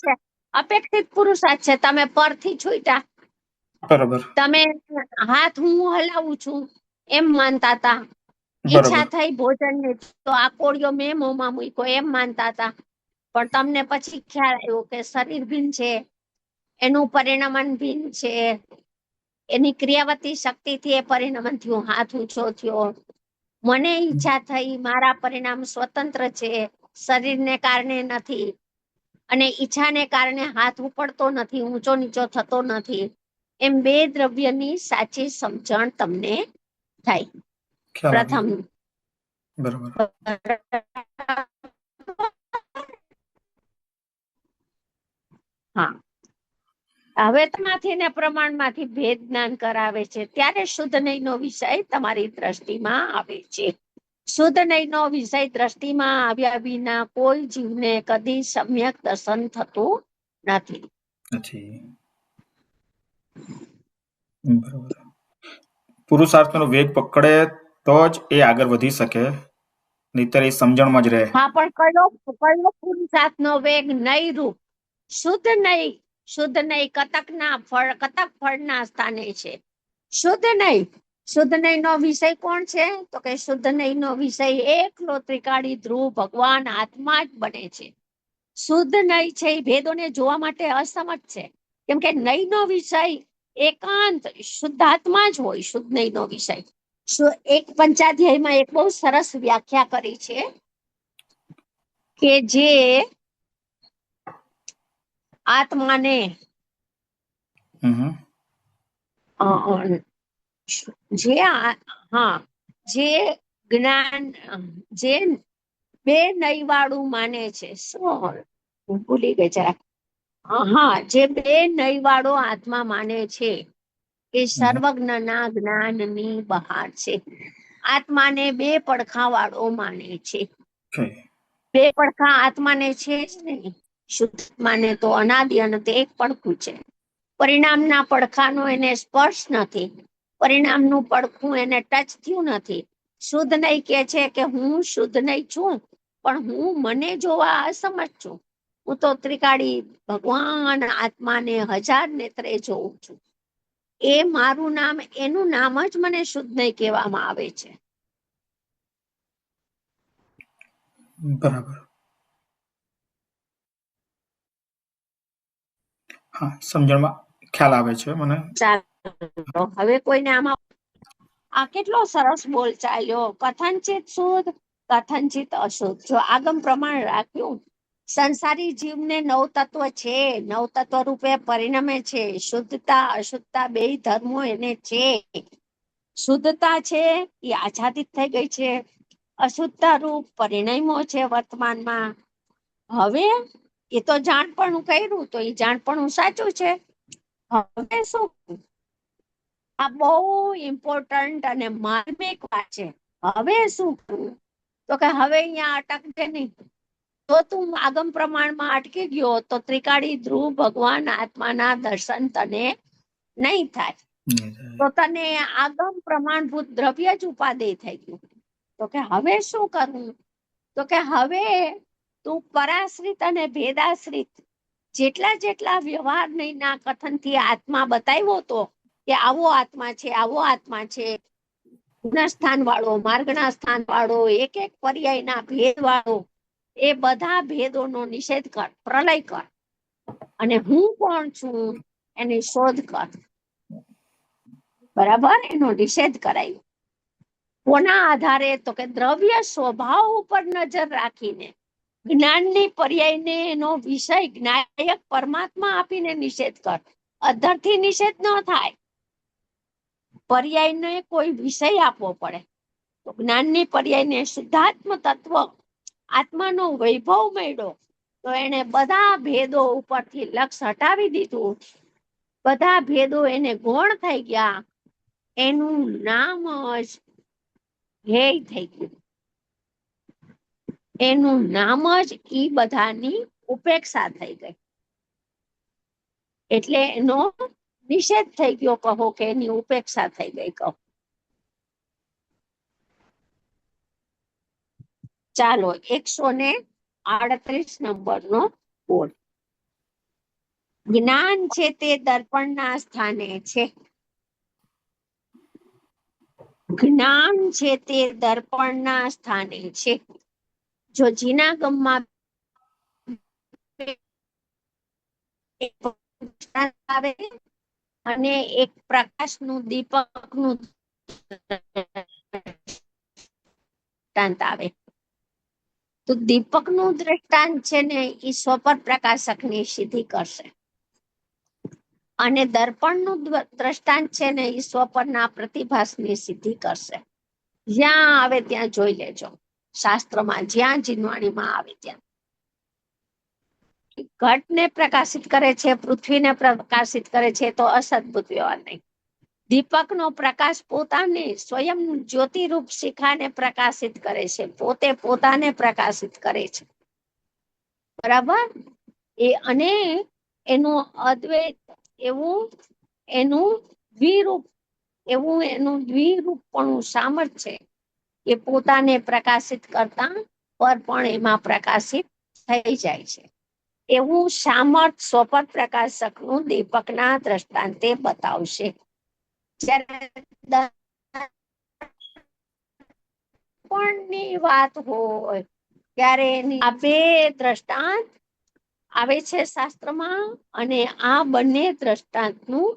છે? અપેક્ષિત પુરુષાર્થ છે. તમે પરથી છૂટા, બરોબર, તમે હાથ હું હલાવું છું એમ માનતા હતા. ઈચ્છા થઈ ભોજનની તો આ કોળિયો મેં મોંમાં મૂક્યો એમ માનતા હતા. પણ તમને પછી ખ્યાલ આવ્યો કે શરીર ભિન્ન છે, એનું પરિણમન ભિન્ન છે, એની ક્રિયાવતી શક્તિથી એ પરિણમન થયું, હાથ ઊંચો થયો. મને ઈચ્છા થઈ, મારા પરિણામ સ્વતંત્ર છે, શરીરને કારણે નથી, અને ઈચ્છાને કારણે હાથ ઉપડતો નથી, ઊંચો નીચો થતો નથી. એમ બે દ્રવ્યની સાચી સમજણ તમને થાય. પ્રથમ બરોબર. હા, હવે તમાથી ને પ્રમાણમાંથી ભેદ જ્ઞાન કરાવે છે ત્યારે શુદ્ધ નયનો વિષય તમારી દ્રષ્ટિમાં આવે છે. શુદ્ધ નયનો વિષય દ્રષ્ટિમાં આવ્યા વિના કોઈ જીવને કદી સમ્યક દર્શન થતું નથી. બરોબર. પુરુષાર્થનો વેગ પકડે તો જ એ આગળ વધી શકે, નહીતર એ સમજણમાં જ રહે. હા, પણ કયો પુરુષાર્થનો વેગ? નય રૂપ. શુદ્ધ નય કતક ફળના સ્થાને છે. શુદ્ધ નયનો વિષય કોણ છે? તો કે શુદ્ધ નયનો વિષય એકલો ત્રિકાળી ધ્રુવ ભગવાન આત્મા જ બને છે. શુદ્ધ નય છે એ ભેદોને જોવા માટે અસમર્થ છે. કેમ કે નયનો વિષય એકાંત શુદ્ધાત્મા જ હોય. શુદ્ધ નયનો વિષય એક પંચાધ્યાયમાં એક બહુ સરસ વ્યાખ્યા કરી છે કે જે આત્માને જે જ્ઞાન જે બે નય વાળું માને છે, શું હું ભૂલી ગઈ જરા, હા, જે બે નય વાળો આત્મા માને છે એ સર્વજ્ઞના જ્ઞાનની બહાર છે. આત્માને બે પડખા વાળો માને છે. બે પડખા આત્માને છે જ નહીં. શુદ્ધ આત્માને તો અનાદિ અનંત એક પડખું છે. પરિણામના પડખાનો એને સ્પર્શ નથી. પરિણામનું પડખું એને ટચ થયું નથી. શુદ્ધ નહીં કે છે કે હું શુદ્ધ નહીં છું, પણ હું મને જોવા અસમર્થ છું. હું તો ત્રિકાળી ભગવાન આત્માને 1000 નેત્રે જોઉં છું. એ મારું નામ, એનું નામ જ મને શુદ્ધ નહીં કહેવામાં આવે છે. બરાબર. હા, સમજણમાં ખ્યાલ આવે છે મને. ચાલો હવે કોઈને આમાં આ કેટલો સરસ બોલ ચાલ્યો. કથનચિત શુદ્ધ, કથનચિત અશુદ્ધ. જો આગમ પ્રમાણ રાખ્યું, સંસારી જીવને 9 તત્વ છે, 9 તત્વ રૂપે પરિણમે છે. શુદ્ધતા અશુદ્ધતા બે ધર્મો એને છે. શુદ્ધતા છે એ આચ્છાદિત થઈ ગઈ છે, અશુદ્ધતા રૂપ પરિણમો છે વર્તમાનમાં. હવે એ તો જાણપણું કર્યું, તો એ જાણપણું સાચું છે. હવે શું? આ બહુ ઇમ્પોર્ટન્ટ અને માર્મિક વાત છે. હવે શું કરવું? તો કે હવે અહીંયા અટકજે નહીં. તો તું આગમ પ્રમાણમાં અટકી ગયો તો ત્રિકાળી ધ્રુવ ભગવાન આત્માના દર્શન તને નહીં થાય. તો તને આગમ પ્રમાણભૂત દ્રવ્ય જ ઉપાદેય થઈ ગયું. તો કે હવે શું કરવું? તો કે હવે તું પરાશ્રિત અને ભેદાશ્રિત જેટલા વ્યવહાર નહીંના કથનથી આત્મા બતાવ્યો હતો કે આવો આત્મા છે, આવો આત્મા છે, ગુણ સ્થાન વાળો, માર્ગના સ્થાન વાળો, એક એક પર્યાયના ભેદ વાળો, એ બધા ભેદોનો નિષેધ કર, પ્રલય કર, અને હું કોણ છું એની શોધ કર. બરાબર, એનો નિષેધ કરાયો. કોના આધારે? તો કે દ્રવ્ય સ્વભાવ ઉપર નજર રાખીને જ્ઞાનની પર્યાયને એનો વિષય જ્ઞાયક પરમાત્મા આપીને નિષેધ કર. અધરથી નિષેધ ન થાય, પર્યાયને કોઈ વિષય આપવો પડે. તો જ્ઞાનની પર્યાયને શુદ્ધાત્મ તત્વ આત્માનો વૈભવ મળ્યો, તો એને બધા ભેદો ઉપરથી લક્ષ હટાવી દીધું. બધા ભેદો એને ગૌણ થઈ ગયા. એનું નામ જ ધ્યેય થઈ ગયું. એનું નામ જ ઈ બધાની ઉપેક્ષા થઈ ગઈ. એટલે એનો નિષેધ થઈ ગયો કહો કે એની ઉપેક્ષા થઈ ગઈ કહો. ચાલો 138 નંબરનો બોલ. જ્ઞાન છે તે દર્પણના સ્થાને છે. જ્ઞાન છે તે દર્પણના સ્થાને છે. જો જીનાગમમાં આવે અને એક પ્રકાશનું દીપકનું દ્રષ્ટાંત આવે, તો દીપકનું દ્રષ્ટાંત છે ને એ સ્વપર પ્રકાશકની સિદ્ધિ કરશે, અને દર્પણનું દ્રષ્ટાંત છે ને એ સ્વપરના પ્રતિભાસની સિદ્ધિ કરશે. જ્યાં આવે ત્યાં જોઈ લેજો, શાસ્ત્રમાં જ્યાં જીનવાણીમાં આવે ત્યાં. ઘટને પ્રકાશિત કરે છે, પૃથ્વીને પ્રકાશિત કરે છે, તો અસદભુત વ્યવહાર નહીં. દીપકનો પ્રકાશ પોતાને સ્વયં જ્યોતિરૂપ શિખાને પ્રકાશિત કરે છે, પોતે પોતાને પ્રકાશિત કરે છે. બરાબર? એ અને એનું અદ્વૈત એવું એનું દ્વિરૂપ એવું એનું દ્વિરૂપપણું સામર્થ્ય છે એ પોતાને પ્રકાશિત કરતા પર પણ એમાં પ્રકાશિત થઈ જાય છે. એવું સામર્થ સ્વપર પ્રકાશકનું દીપકના દ્રષ્ટાંતે બતાવશે. દર્પણની વાત હોય ત્યારે એની આ બે દ્રષ્ટાંત આવે છે શાસ્ત્રમાં, અને આ બંને દ્રષ્ટાંતનું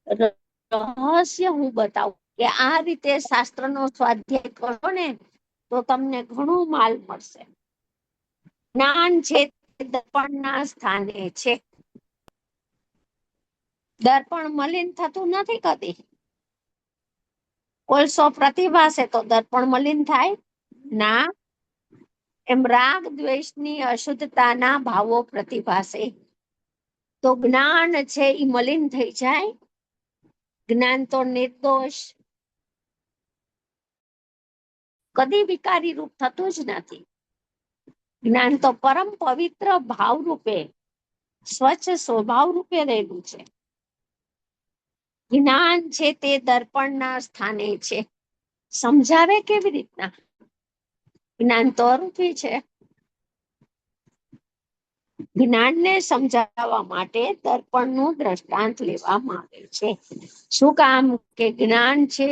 રહસ્ય હું બતાવું કે આ રીતે શાસ્ત્રનો સ્વાધ્યાય કરો ને તો તમને ઘણું માલ મળશે. જ્ઞાન છે દર્પણના સ્થાને છે. દર્પણ મલિન થતું નથી કદી. કોલસો પ્રતિભાસે તો દર્પણ મલિન થાય ના. એમ રાગ દ્વેષની અશુદ્ધતાના ભાવો પ્રતિભાસે તો જ્ઞાન છે એ મલિન થઈ જાય. જ્ઞાન તો નિર્દોષ, કદી વિકારી રૂપ થતું જ નથી. જ્ઞાન તો પરમ પવિત્ર ભાવ રૂપે, સ્વચ્છ સ્વભાવ રૂપે રહેલું છે. જ્ઞાન છે તે દર્પણના સ્થાને છે. સમજાવે કેવી રીતના? જ્ઞાન તો અરૂપી છે. જ્ઞાનને સમજાવવા માટે દર્પણનું દ્રષ્ટાંત લેવામાં આવે છે. શું કામ? કે જ્ઞાન છે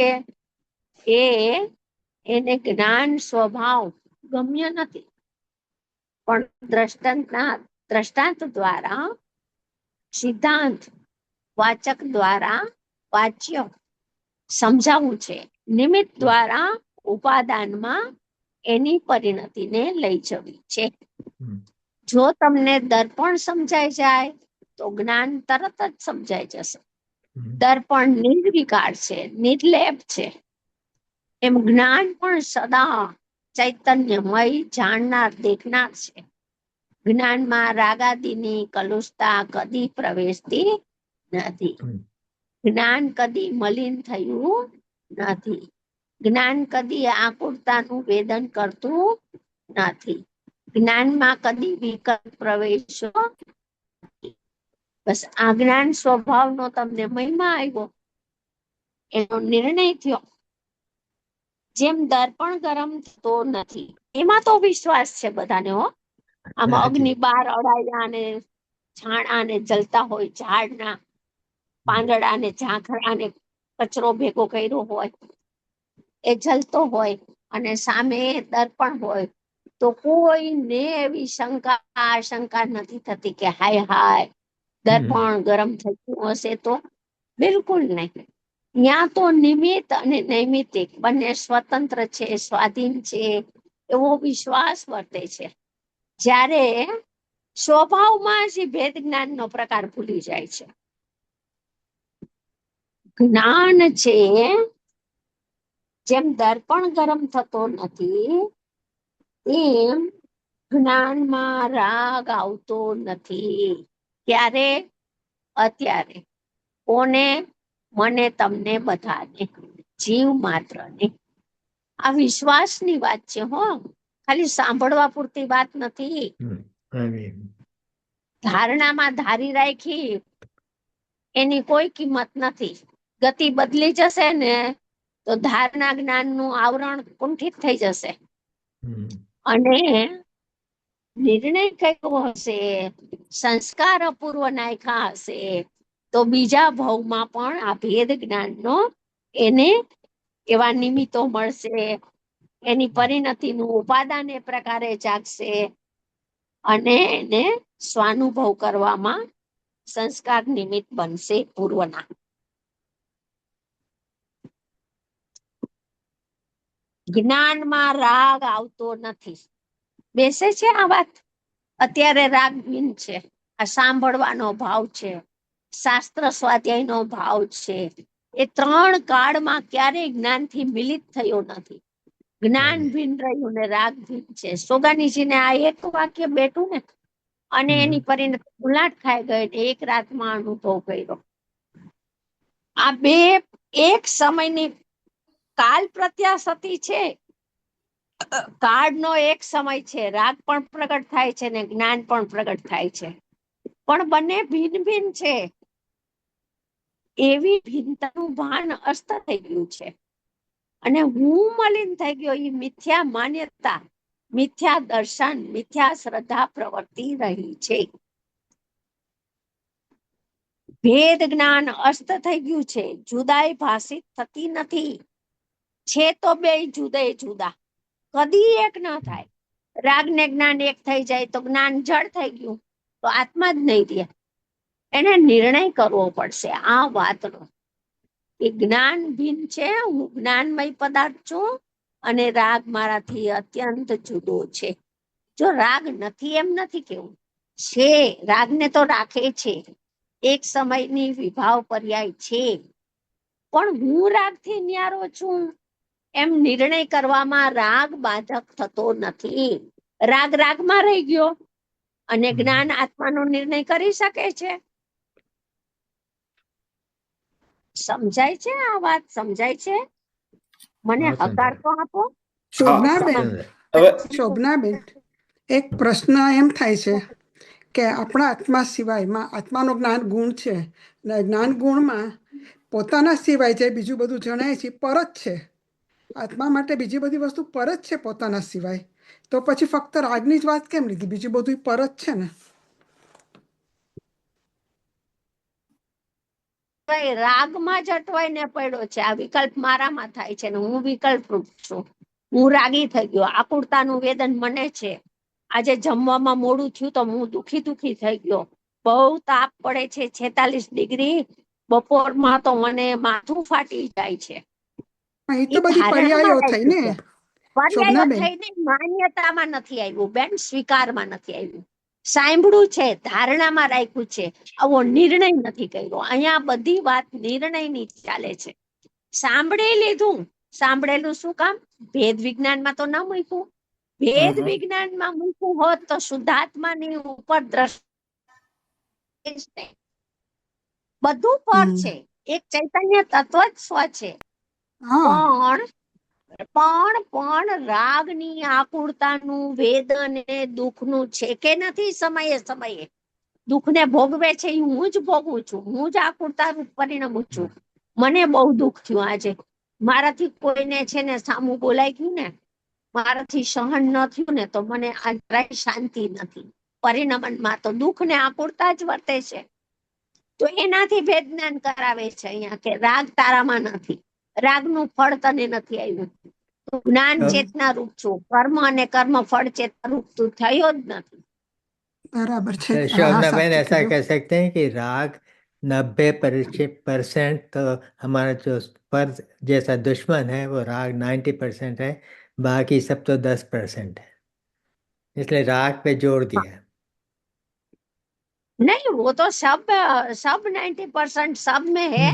એને જ્ઞાન સ્વભાવ ગમ્ય નથી, પણ દ્રષ્ટાંત દ્વારા, સિદ્ધાંત વાચક દ્વારા વાચ્ય સમજાવવું છે. નિમિત્ત દ્વારા ઉપાદાનમાં એની પરિણતિને લઈ જવી છે. જો તમને દર્પણ સમજાઈ જાય તો જ્ઞાન તરત જ સમજાઈ જશે. દર્પણ નિર્વિકાર છે, નિર્લેપ છે. એમ જ્ઞાન પણ સદા ચૈતન્યમય, જાણનાર, દેખનાર છે. જ્ઞાનમાં રાગાદિની કલુષતા કદી પ્રવેશતી નથી. જ્ઞાન કદી મલિન થયું નથી. જ્ઞાન કદી આકુરતાનું વેદન કરતું નથી. જ્ઞાનમાં કદી વિકલ્પ પ્રવેશ્યો. બસ આ જ્ઞાન સ્વભાવનો તમને મહિમા આવ્યો, એનો નિર્ણય થયો. જેમ દર્પણ ગરમ થતો નથી, એમાં તો વિશ્વાસ છે બધાને. આમાં અગ્નિ બાર અડાયા ને છાણા ને જલતા હોય, ઝાડના પાંદડા ને ઝાંખરા ને કચરો ભેગો કર્યો હોય, એ જલતો હોય અને સામે દર્પણ હોય, તો કોઈને એવી આશંકા નથી થતી કે હાય હાય દર્પણ ગરમ થયું હશે. તો બિલકુલ નહીં. ત્યાં તો નિમિત્ત અને નૈમિત્તિક બંને સ્વતંત્ર છે, સ્વાધીન છે, એવો વિશ્વાસ વર્તે છે. જ્યારે સ્વભાવમાં જ ભેદ જ્ઞાનનો પ્રકાર ભૂલી જાય છે. જ્ઞાન છે જેમ દર્પણ ગરમ થતો નથી, એમ જ્ઞાનમાં રાગ આવતો નથી. ક્યારે? અત્યારે. કોને? મને, તમને, બધાને, જીવ માત્રને. આ વિશ્વાસની વાત છે. ખાલી સાંભળવા પૂરતી વાત નથી. ધારણામાં ધારી રાખી એની કોઈ કિંમત નથી. ગતિ બદલી જશે ને તો ધારણા જ્ઞાનનું આવરણ કુંઠિત થઈ જશે. અને નિર્ણય કયો હશે, સંસ્કાર અપૂર્વ નાખ્યા હશે, તો બીજા ભાવમાં પણ આ ભેદ જ્ઞાનનો એને એવા નિમિત્તો મળશે, એની પરિણતિનું ઉપાદાન એ પ્રકારે જાગશે અને એને સ્વાનુભવ કરવામાં સંસ્કાર નિમિત્ત બનશે પૂર્વના. જ્ઞાનમાં રાગ આવતો નથી. બેસે છે આ વાત? અત્યારે રાગહીન છે. આ સાંભળવાનો ભાવ છે, શાસ્ત્ર સ્વાધ્યાયનો ભાવ છે. એ ત્રણ કાળમાં ક્યારેય જ્ઞાનથી મિલિત થયો નથી. જ્ઞાન ભીન રહ્યું ને રાગ ભીન છે. સોગાનીજીને આ એક વાક્ય બેઠું ને અને એની પરિણતિ ઉલાટ ખાઈ ગઈ ને એક રાતમાં અનુભવ કર્યો. આ બે એક સમયની કાલ પ્રત્યાસતી છે. કાળનો એક સમય છે. રાગ પણ પ્રગટ થાય છે ને જ્ઞાન પણ પ્રગટ થાય છે, પણ બંને ભિન્ન ભિન્ન છે. એવી ભિન્નતાનું ભાન અસ્ત થઈ ગયું છે અને હું મલિન થઈ ગયો. એ મિથ્યા માન્યતા, મિથ્યા દર્શન, મિથ્યા શ્રદ્ધા પ્રવર્તી રહી છે. ભેદ જ્ઞાન અસ્ત થઈ ગયું છે. જુદાઈ ભાષિત થતી નથી. છે તો બે જુદે જુદા, કદી એક ન થાય. રાગ ને જ્ઞાન એક થઈ જાય તો જ્ઞાન જડ થઈ ગયું, તો આત્મા જ નહીં રહે. એને નિર્ણય કરવો પડશે આ વાતનો કે જ્ઞાન ભિન્ન છે, હું જ્ઞાનમય પદાર્થ છું અને રાગ મારાથી અત્યંત જુદો છે. જો રાગ નથી એમ નથી કેવું, છે. રાગને તો રાખે છે, એક સમયની વિભાવ પર્યાય છે, પણ હું રાગથી ન્યારો છું એમ નિર્ણય કરવામાં રાગ બાધક થતો નથી. રાગ રાગમાં રહી ગયો અને જ્ઞાન આત્માનો નિર્ણય કરી શકે છે. સમજાય છે આ વાત? સમજાય છે? મને बहुत હકાર सुंदर તો આપો. શોભનાબેન, सुंदर હવે શોભનાબેન, એક પ્રશ્ન એમ થાય છે કે આપણા આત્મા સિવાયમાં આત્માનો જ્ઞાન ગુણ છે ને જ્ઞાન ગુણમાં પોતાના સિવાય જે બીજું બધું જણાય છે પર જ છે. આત્મા માટે બીજી બધી વસ્તુ પર જ છે પોતાના સિવાય. તો પછી ફક્ત રાગની જ વાત કેમ લીધી? બીજું બધું પર જ છે ને. રાગમાં જ અટવાઈને પડ્યો છે. આ વિકલ્પ મારામાં થાય છે ને હું વિકલ્પ રૂપ છું. હું રાગી થઈ ગયો. આકુળતાનું વેદન મને છે. આજે જમવામાં મોડું થયું તો હું દુખી થઈ ગયો. બહુ તાપ પડે છે, 46 ડિગ્રી. બપોરમાં તો મને માથું ફાટી જાય છે. પણ એ એ તો બધી ધારણામાં પર્યાયો થઈ રાખ્યું ને છે. પર્યાયો શોભનાબેન. થઈને માન્યતામાં નથી આવ્યું બેન, સ્વીકારમાં નથી આવ્યું. સાંભળ્યું છે, ધારણામાં રાખ્યું છે, આવો નિર્ણય નથી કર્યો. અહીંયા બધી વાત નિર્ણયની ચાલે છે. સાંભળી લીધું. સાંભળેલું શું કામ? ભેદ વિજ્ઞાનમાં તો ન મૂક્યું. ભેદ વિજ્ઞાનમાં મૂક્યું હોત તો શુદ્ધાત્માની ઉપર દ્રષ્ટિ બધું પર છે. એક ચૈતન્ય તત્વ જ સ્વ છે. હા, પણ રાગની આકુળતાનું વેદન એ દુઃખનું છે કે નથી? સમયે સમયે દુઃખને ભોગવે છે એ હું જ ભોગવું છું. હું જ આકુળતા રૂપ પરિણમું છું. મને બહુ દુઃખ થયું આજે. મારાથી કોઈને છે ને સામું બોલાઈ ગયું ને, મારાથી સહન ન થયું ને, તો મને આ જરાય શાંતિ નથી. પરિણમનમાં તો દુઃખ ને આકુળતા જ વર્તે છે. તો એનાથી ભેદ જ્ઞાન કરાવે છે અહીંયા કે રાગ તારામાં નથી, રાગનું ફળ તને નથી આવ્યું. તું જ્ઞાન ચેતના રૂપ છું. કર્મ અને કર્મ ફળ ચેતના રૂપ તું થયો જ નથી. બરાબર છે. तो હા, शोभना बहन સાચું ऐसा કીધું. कह सकते हैं कि राग 90% तो हमारा जो पर जैसा दुश्मन है वो राग 90% है, बाकी सब तो 10% है, इसलिए राग पे जोड़ दिया। नहीं, वो तो सब 90% सब में है,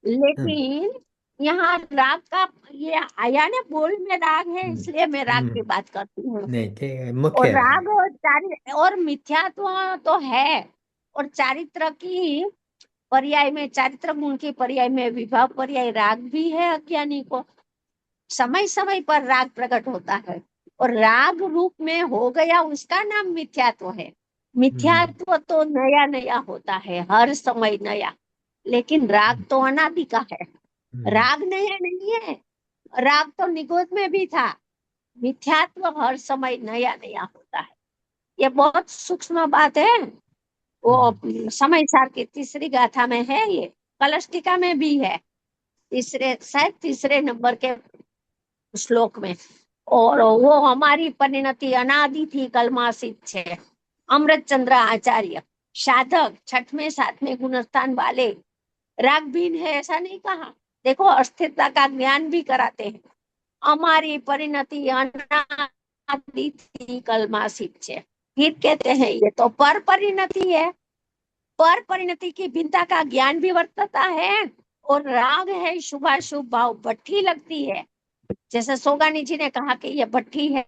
लेकिन यहाँ राग का ये आया ना, बोल में राग है, इसलिए मैं राग की बात करती हूँ। नहीं ठीक है, और मुख्य राग राग और मिथ्यात्व तो है, और चारित्र की पर्याय में, चारित्र गुण की पर्याय में विभाव पर्याय राग भी है। अज्ञानी को समय समय पर राग प्रकट होता है, और राग रूप में हो गया उसका नाम मिथ्यात्व है। मिथ्यात्व तो नया नया होता है, हर समय नया, लेकिन राग तो अनादि का है। राग नया नहीं है, राग तो निगोद में भी था। मिथ्यात्व हर समय नया नया होता है। ये बहुत सूक्ष्म बात है। वो समय सार की तीसरी गाथा में है, ये कलश टीका में भी है, शायद तीसरे नंबर के श्लोक में। और वो हमारी परिणति अनादि थी कलमासित है। अमृतचंद्र आचार्य साधक 6वें 7वें गुणस्थान वाले राग भीन है ऐसा नहीं कहा। देखो, अस्थिरता का ज्ञान भी कराते हैं। हमारी परिणति अनादि थी कलमासित है। फिर कहते हैं ये तो पर परिणति है। पर परिणति की भिन्नता का ज्ञान भी वर्तता है, और राग है शुभाशुभ भाव, भट्ठी लगती है। जैसे सोगानी जी ने कहा कि ये भट्ठी है,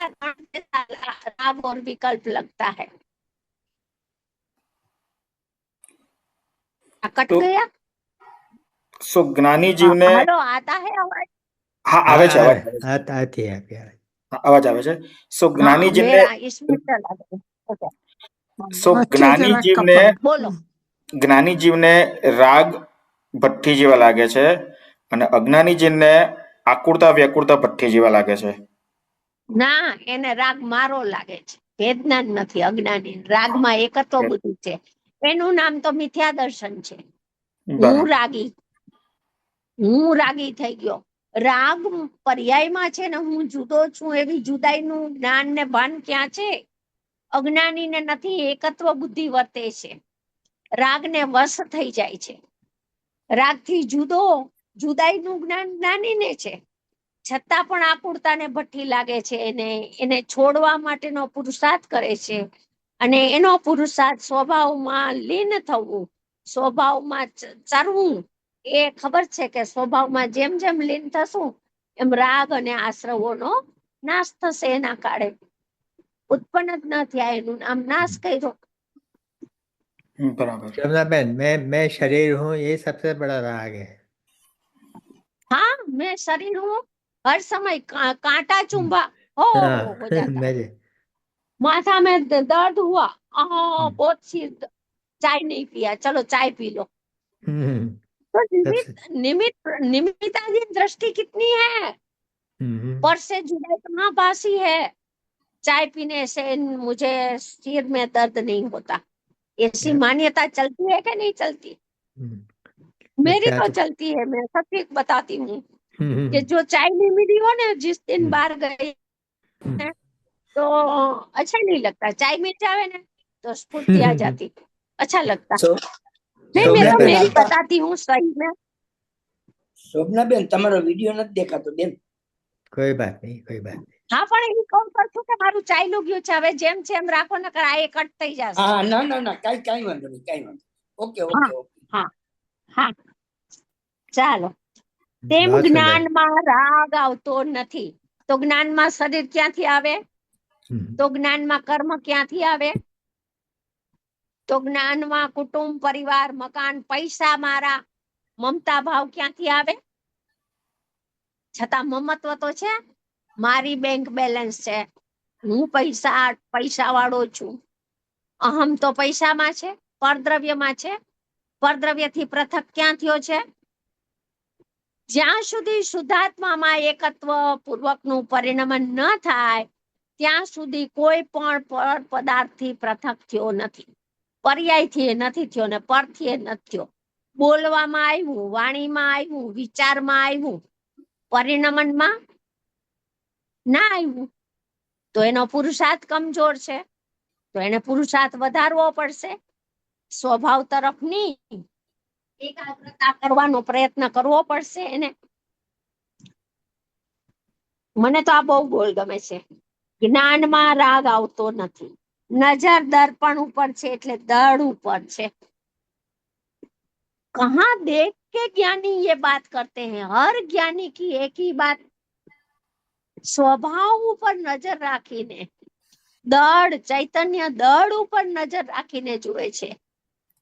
राग और विकल्प लगता है। कट तो गया? सो ज्ञानी जीवने हेलो, आता है आवाज? हाँ आवे छे, आवाज आती है आपकी आवाज। आवाज आवे छे। सो ज्ञानी हाँ, जीवने मेरा इसमें चला गया। ओके, सो વચ્ચે જ્ઞાની જરાક જીવને કપાય. बोलो। જ્ઞાની જીવને રાગ ભઠ્ઠી જેવા લાગે છે, અને અજ્ઞાની જીવને આકુળતા વ્યાકુળતા ભઠ્ઠી જેવા લાગે છે. ના, એને રાગ મારો લાગે છે, વેદના નથી અજ્ઞાની. રાગમાં એકત્વ બુદ્ધિ છે, એનું નામ તો મિથ્યા દર્શન છે. બરાબર. હું રાગી થઈ ગયો. રાગ પર્યાયમાં છે ને, હું જુદો છું એવી જુદાઈનું જ્ઞાન ને ભાન ક્યાં છે? અજ્ઞાની ને નથી, એકત્વ બુદ્ધિ વર્તે છે. રાગને વશ થઈ જાય છે. રાગથી જુદો જુદાઈનું જ્ઞાન જ્ઞાનીને છે, છતાં પણ આકુળતાને ભઠ્ઠી લાગે છે. એને છોડવા માટેનો પુરુષાર્થ કરે છે, અને એનો પુરુષાર્થ સ્વભાવમાં લીન થવું, સ્વભાવમાં ચરવું. એ ખબર છે કે સ્વભાવમાં જેમ જેમ લીન થશું એમ રાગ અને આશ્રવોનો નાશ થશે. એના કાળે ઉત્પન્ન જ ન થયા, એનું નામ નાશ કર્યો. बराबर। शोभना बहन, मैं शरीर हूँ, ये सबसे बड़ा राग है। हाँ, मैं शरीर हूँ, हर समय कांटा चुंबा हाँ हो जाता है। मैं माथा में दर्द हुआ, बहुत सी चाय नहीं पिया, चलो चाय पी लो। हम्म, तो सबसे निमित्ताधीन दृष्टि कितनी है, पर से जुड़े कहाँ बासी है। चाय पीने से मुझे सिर में दर्द नहीं होता, ऐसी मान्यता चलती है कि नहीं चलती? मेरी क्या तो तो चलती है, मैं सच्ची बताती हूँ कि जो चाय नहीं मिली हो ना, जिस दिन बाहर गए हैं, तो अच्छा नहीं लगता। चाय मिल जावे ना तो स्फूर्ति आ जाती, अच्छा लगता। शो नहीं, मैं तो शोभनाबેन, मेरी આપા बताती हूँ सही में। શોભનાબેન, તમારો વિડીયો નથી દેખાતો બેન. कोई बात नहीं, कोई बात હા, પણ એ કહું તો છું કે મારું ચાલ્યું ગયું છે, હવે જેમ છે એમ રાખો, નકર આ એ કટ થઈ જશે. હા, ના ના ના, કાંઈ વાંધો નહીં, કાંઈ વાંધો. ઓકે હા ઓકે ઓકે. હા હા, ચાલો. नहीं। તેમ बहुत सुंदर। જ્ઞાનમાં રાગ આવતો નથી, તો જ્ઞાનમાં શરીર ક્યાંથી આવે? તો જ્ઞાનમાં કર્મ ક્યાંથી આવે? તો જ્ઞાનમાં કુટુંબ, પરિવાર, મકાન, પૈસા, મારા મમતા ભાવ ક્યાંથી આવે? છતાં મમત્વ તો છે, મારી બેંક બેલેન્સ છે, હું પૈસા વાળો છું. અહમ તો પૈસામાં છે, પરદ્રવ્યમાં છે. પરદ્રવ્યથી પૃથક ક્યાં થયો છે? જ્યાં સુધી શુદ્ધાત્મામાં એકત્વ પૂર્વકનું પરિણમન ન થાય ત્યાં સુધી કોઈ પણ પર પદાર્થથી પૃથક થયો નથી. પર્યાયથી નથી થયો ને પરથી નથી થયો. બોલવામાં આવ્યું, વાણીમાં આવ્યું, વિચારમાં આવ્યું, પરિણમનમાં ના આવ્યું, તો એનો પુરુષાર્થ કમજોર છે, તો એને પુરુષાર્થ વધારવો પડશે. સ્વભાવ તરફ નહીં, એકાગ્રતા કરવાનો પ્રયત્ન કરવો પડશે એને. મને તો આ બહુ બોલ ગમે છે. જ્ઞાનમાં રાગ આવતો નથી, નજર દર્પણ ઉપર છે એટલે દળ ઉપર છે. कहाँ देख के ज्ञानी ये बात करते हैं? हर ज्ञानी की एक ही बात, स्वभाव ઉપર નજર રાખીને, દળ ચૈતન્ય દળ ઉપર નજર રાખીને જુએ છે.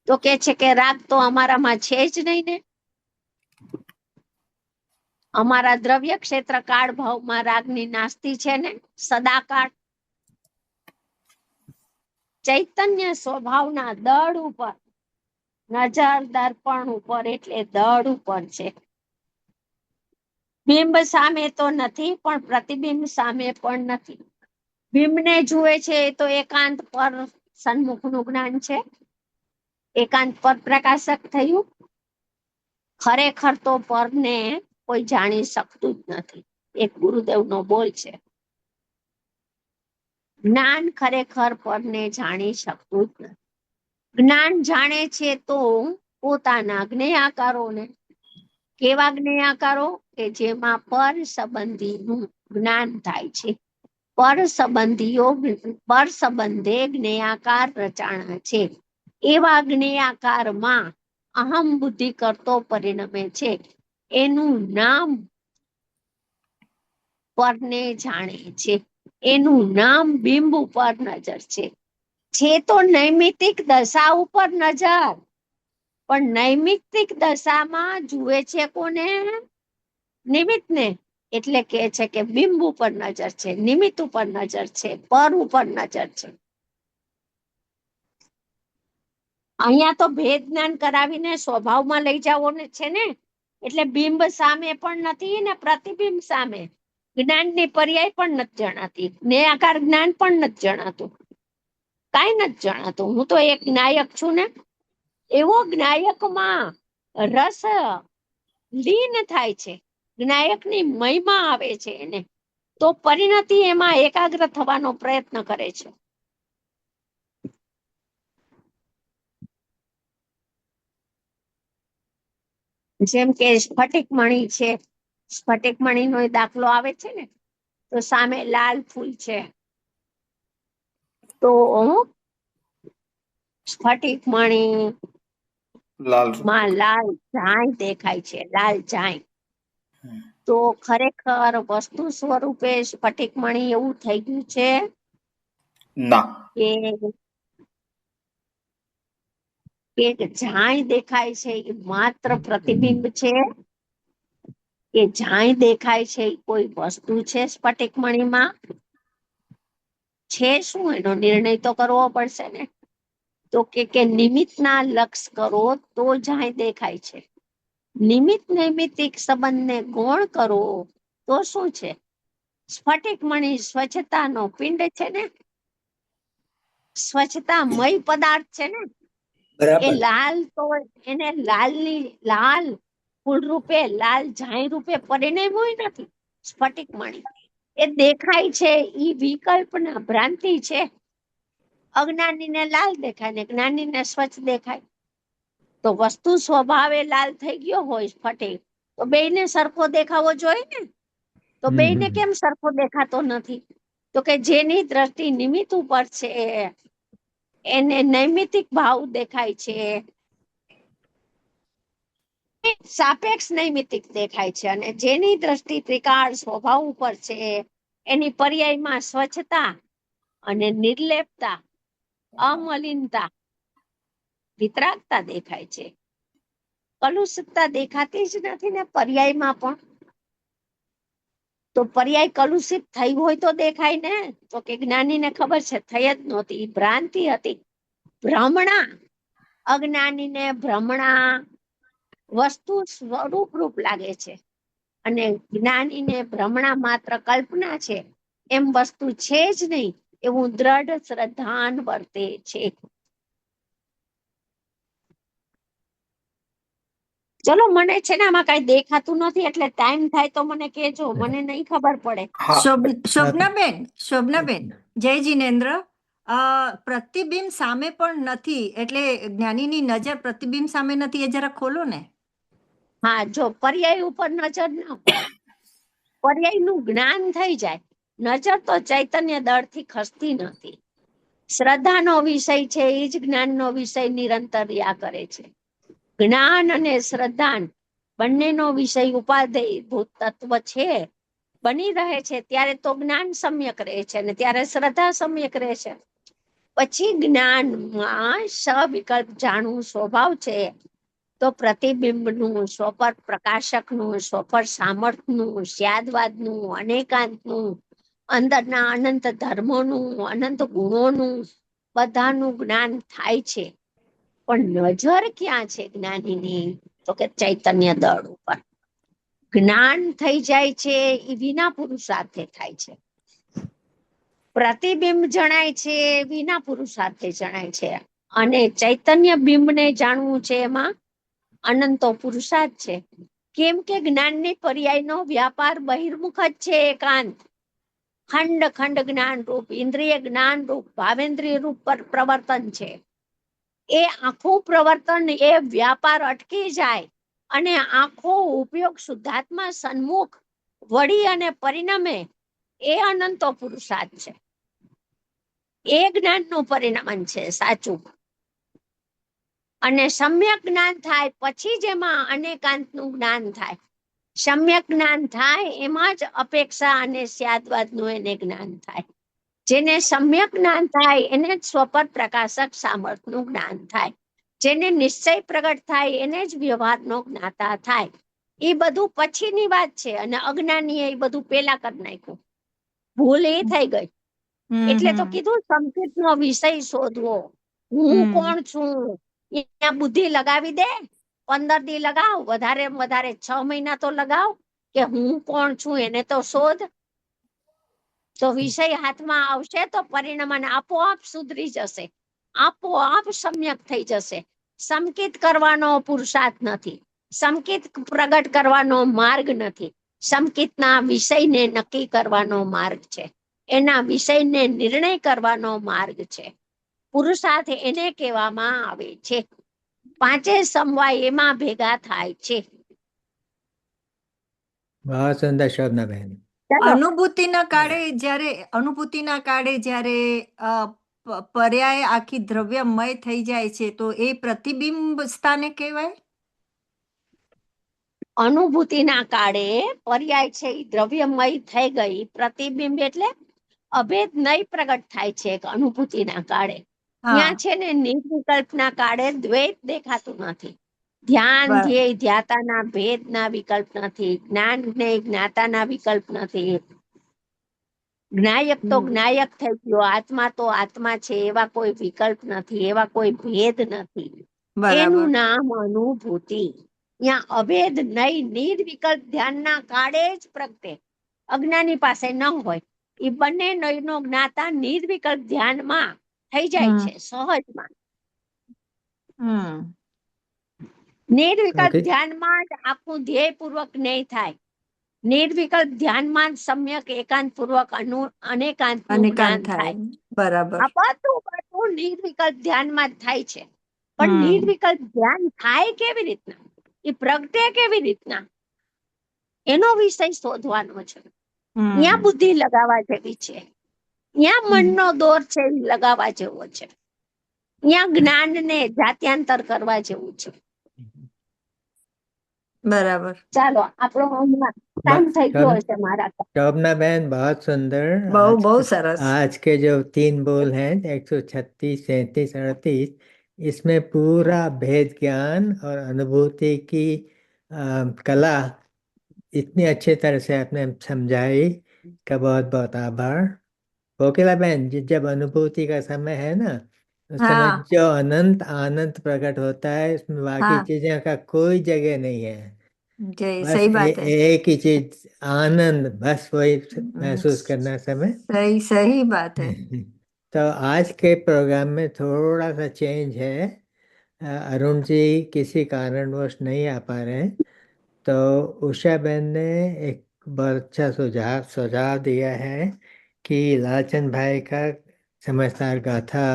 તો કે છે કે રાગ તો અમારામાં છે જ નહીં ને. અમારા દ્રવ્ય ક્ષેત્ર કાળ ભાવમાં રાગની નાસ્તી છે ને, સદાકાળ. ચૈતન્ય સ્વભાવના દળ ઉપર નજર દર્પણ ઉપર એટલે દળ ઉપર છે. બિંબ સામે તો નથી, પણ પ્રતિબિંબ સામે પણ નથી. બિંબને જુએ છે એ તો એકાંત પર સન્મુખનું જ્ઞાન છે, એકાંત પર પ્રકાશક થયું. ખરેખર તો પરને કોઈ જાણી શકતું જ નથી. એક ગુરુદેવનો બોલ છે, જ્ઞાન ખરેખર પરને જાણી શકતું જ નથી. જ્ઞાન જાણે છે તો પોતાના જ્ઞેયાકારોને. કેવા જ્ઞેયાકારો? કે જેમાં પર સંબંધીનું જ્ઞાન થાય છે. પર સંબંધે જ્ઞેયાકાર રચાણા છે, એવા જ્ઞેયાકારમાં અહમ બુદ્ધિ કરતો પરિણમે છે. એનું નામ પરને જાણે છે, એનું નામ બિંબ ઉપર નજર છે તો નૈમિતિક દશા ઉપર નજર, પણ નૈમિતિક દશામાં જુએ છે કોને? નિમિત્તને. એટલે કે છે કે બિંબ ઉપર નજર છે, નિમિત્ત ઉપર નજર છે, પર ઉપર નજર છે. અહીંયા તો ભેદ જ્ઞાન કરાવીને સ્વભાવમાં લઈ જાવો ને છે ને, એટલે બિંબ સામે પણ નથી ને પ્રતિબિંબ સામે. જ્ઞાનની પર્યાય પણ નથી જણાતી, જ્ઞેયાકાર જ્ઞાન પણ નથી જણાતું, કાંઈ નથી જણાતું. હું તો એક જ્ઞાયક છું ને, એવો જ્ઞાયકમાં રસ લીન થાય છે, જ્ઞાયકની મહિમા આવે છે એને, તો પરિણતિ એમાં એકાગ્ર થવાનો પ્રયત્ન કરે છે. જેમ કે સ્ફટિક મણી છે, સ્ફટિક મણીનો દાખલો આવે છે ને, તો સામે લાલ ફૂલ છે, તો સ્ફટિક મણી લાલ માં લાલ ઝાંય દેખાય છે, લાલ ઝાંય. તો ખરેખર વસ્તુ સ્વરૂપે સ્ફટિક મણી એવું થઈ ગયું છે ના. કે કે જ્યાં દેખાય છે એ માત્ર પ્રતિબિંબ છે, કે જ્યાં દેખાય છે એ કોઈ વસ્તુ છે સ્ફટિકમણીમાં છે? શું એનો નિર્ણય તો કરવો પડશે ને. તો કે નિમિત્તના લક્ષ કરો તો જ્યાં દેખાય છે. નિમિત્ત નૈમિત્તિક સંબંધને ગૌણ કરો તો શું છે? સ્ફટિકમણી સ્વચ્છતાનો પિંડ છે ને, સ્વચ્છતામય પદાર્થ છે ને. એ બરાબર. લાલ તો એને લાલ ફૂલ રૂપે, લાલ ઝાય રૂપે પરિણમ્યું નથી. સ્ફટિકમણી એ દેખાય છે, ઈ વિકલ્પના ભ્રાંતિ છે. અજ્ઞાનીને લાલ દેખાય ને જ્ઞાનીને સ્વચ્છ દેખાય. તો વસ્તુ સ્વભાવે લાલ થઈ ગયો હોય સ્ફટિક, તો બેયને સરખો દેખાવો જોઈએ ને. તો બેયને કેમ સરખો દેખાતો નથી? તો કે જેની દ્રષ્ટિ નિમિત્ત ઉપર છે એને નૈમિતિક ભાવ દેખાય છે, સાપેક્ષ નૈમિતિક દેખાય છે. અને જેની દ્રષ્ટિ ત્રિકાળ સ્વભાવ ઉપર છે એની પર્યાયમાં સ્વચ્છતા અને નિર્લેપતા, અમલિનતા, વિતરાગતા દેખાય છે. કલુષિતતા દેખાતી જ નથી ને પર્યાયમાં પણ. તો પર્યાય કલુષિત થઈ હોય તો દેખાય ને. તો કે જ્ઞાનીને ખબર છે થઈ જ નહોતી, ભ્રાંતિ હતી, ભ્રમણા. અજ્ઞાનીને ભ્રમણા વસ્તુ સ્વરૂપ રૂપ લાગે છે, અને જ્ઞાનીને ભ્રમણા માત્ર કલ્પના છે, એમ વસ્તુ છે જ નહીં એવું દ્રઢ શ્રદ્ધાન વર્તે છે. ચલો, મને છે ને આમાં કઈ દેખાતું નથી, એટલે ટાઈમ થાય તો મને કહેજો, મને નહીં ખબર પડે. શોભનાબેન, જય જીનેન્દ્ર. પ્રતિબિંબ સામે પણ નથી, એટલે જ્ઞાનીની નજર પ્રતિબિંબ સામે નથી, એ જરા ખોલો ને. હા, જો પર્યાય ઉપર નજર ન હોય, પર્યાયનું જ્ઞાન થઈ જાય, નજર તો ચૈતન્ય દળથી ખસતી નથી. શ્રદ્ધાનો વિષય છે એ જ જ્ઞાનનો વિષય નિરંતર રહ્યા કરે છે. જ્ઞાન અને શ્રદ્ધા બંનેનો વિષય ઉપાધેય ભૂત તત્વ છે, બની રહે છે ત્યારે તો જ્ઞાન સમ્યક રહે છે અને ત્યારે શ્રદ્ધા સમ્યક રહે છે. પછી જ્ઞાનમાં સવિકલ્પ જાણવું સ્વભાવ છે, તો પ્રતિબિંબનું, સ્વપર પ્રકાશકનું, સ્વપર સામર્થ્યનું, સ્યાદવાદનું, અનેકાંતનું, અંદરના અનંત ધર્મોનું, અનંત ગુણોનું બધાનું જ્ઞાન થાય છે. પણ નજર ક્યાં છે જ્ઞાનીની? તો કે ચૈતન્ય દળ ઉપર. જ્ઞાન થઈ જાય છે એ વિના પુરુષાર્થે થાય છે. પ્રતિબિંબ જણાય છે વિના પુરુષાર્થે જણાય છે. અને ચૈતન્ય બિંબને જાણવું છે એમાં અનંતો પુરુષાર્થ છે. કેમ કે જ્ઞાનની પર્યાયનો વ્યાપાર બહિર્મુખ જ છે. એકાંત ખંડ ખંડ જ્ઞાન રૂપ, ઇન્દ્રિય જ્ઞાન રૂપ, ભાવેન્દ્રિય રૂપ પર પ્રવર્તન છે. એ આખું પ્રવર્તન, એ વ્યાપાર અટકી જાય અને આખો ઉપયોગ શુદ્ધાત્મા સન્મુખ વળી અને પરિણમે, એ અનંતો પુરુષાર્થ છે. એ જ્ઞાનનું પરિણામ છે સાચું. અને સમ્યક જ્ઞાન થાય પછી જેમાં અનેકાંતનું જ્ઞાન થાય. સમ્યક જ્ઞાન થાય એમાં જ અપેક્ષા અને સ્યાદવાદનું એને જ્ઞાન થાય. જેને સમ્યક જ્ઞાન થાય એને જ સ્વપર પ્રકાશક સામર્થ્યનું જ્ઞાન થાય. જેને નિશ્ચય પ્રગટ થાય એને જ વ્યવહારનો જ્ઞાતા થાય. એ બધું પછીની વાત છે, અને અજ્ઞાનીએ એ બધું પેલા કરી નાખ્યું. ભૂલ એ થઈ ગઈ. એટલે તો કીધું સંકેતનો વિષય શોધવો. હું કોણ છું ત્યાં બુદ્ધિ લગાવી દે. 15 દી લગાવ, વધારે વધારે 6 મહિના તો લગાવ, કે હું કોણ છું એને તો શોધ. તો વિષય હાથમાં આવશે તો પરિણામ આપોઆપ સુધરી જશે, આપોઆપ સમ્યક થઈ જશે. સંકેત કરવાનો પુરુષાર્થ નથી, સંકેત પ્રગટ કરવાનો માર્ગ નથી. સંકેતના વિષયને નક્કી કરવાનો માર્ગ છે, એના વિષયને નિર્ણય કરવાનો માર્ગ છે. પુરુષાર્થ એને કહેવામાં આવે છે. પાંચે સમવાય એમાં ભેગા થાય છે. बहुत सुंदर शोभनाबेन. અનુભૂતિના કાળે જ્યારે પર્યાય આખી દ્રવ્યમય થઈ જાય છે, તો એ પ્રતિબિંબ સ્થાને કહેવાય. અનુભૂતિના કાળે પર્યાય છે એ દ્રવ્યમય થઈ ગઈ. પ્રતિબિંબ એટલે અભેદ નહીં પ્રગટ થાય છે અનુભૂતિના કાળે. ત્યાં હા છે ને નિર્વિકલ્પના કાળે દ્વૈત દેખાતું નથી. ધ્યાન બર ધ્યેય ધ્યાતાના ભેદના વિકલ્પ નથી. જ્ઞાન જ્ઞેય જ્ઞાતાના વિકલ્પ નથી. જ્ઞાયક તો હમ, જ્ઞાયક થઈ ગયો, આત્મા તો આત્મા છે, એવા કોઈ વિકલ્પ નથી, એવા કોઈ ભેદ નથી. બરાબર એનું નામ અનુભૂતિ. ત્યાં અભેદ નહીં, નિર્વિકલ્પ ધ્યાનના કાળે જ પ્રગટે. અજ્ઞાની પાસે ન હોય. એ બંને નયનો જ્ઞાતા નિર્વિકલ્પ ધ્યાનમાં થઈ જાય હમ છે, સહજમાં. હમ નિર્વિકલ્પ કાકી ધ્યાનમાં જ આખું ધ્યેયપૂર્વક જ્ઞેય થાય. નિર્વિકલ્પ ધ્યાનમાં જ સમ્યક એકાંતપૂર્વક અનેકાંતનું અનેકાંત જ્ઞાન થાય. થાય. બરાબર. આ બધું નિર્વિકલ્પ ધ્યાનમાં જ થાય છે. પણ હમ નિર્વિકલ્પ ધ્યાન થાય કેવી રીતના, એ પ્રગટે કેવી રીતના, એનો વિષય શોધવાનો છે. ત્યાં હમ બુદ્ધિ લગાવવા જેવી છે. ત્યાં મનનો દોર છે એ લગાવવા જેવો છે. ત્યાં જ્ઞાનને જાત્યાંતર કરવા જેવું છે. બરાબર. ચાલો, આપણો ટાઈમ થઈ ગયો હશે મારા ખ્યાલ. शोभना बहन बहुत सुंदर। બહુ સરસ. आज के जो 3 बोल हैं 136, 37, 38, इसमें पूरा भेद ज्ञान और अनुभूति की कला इतनी अच्छे तरह से आपने समझाई का बहुत बहुत आभार। कोकिला बहन, जब अनुभूति का समय है ना, उस समय हाँ जो अनंत आनंद प्रकट होता है, इसमें बाकी हाँ चीजों का कोई जगह नहीं है। जय, बस सही बात है। एक ही चीज, आनंद, बस वही महसूस करना समय। सही सही बात है। तो आज के प्रोग्राम में थोड़ा सा चेंज है। अरुण जी किसी कारणवश नहीं आ पा रहे हैं, तो उषा बहन ने एक बहुत अच्छा सुझाव दिया है कि लालचंद भाई का समझदार गाथा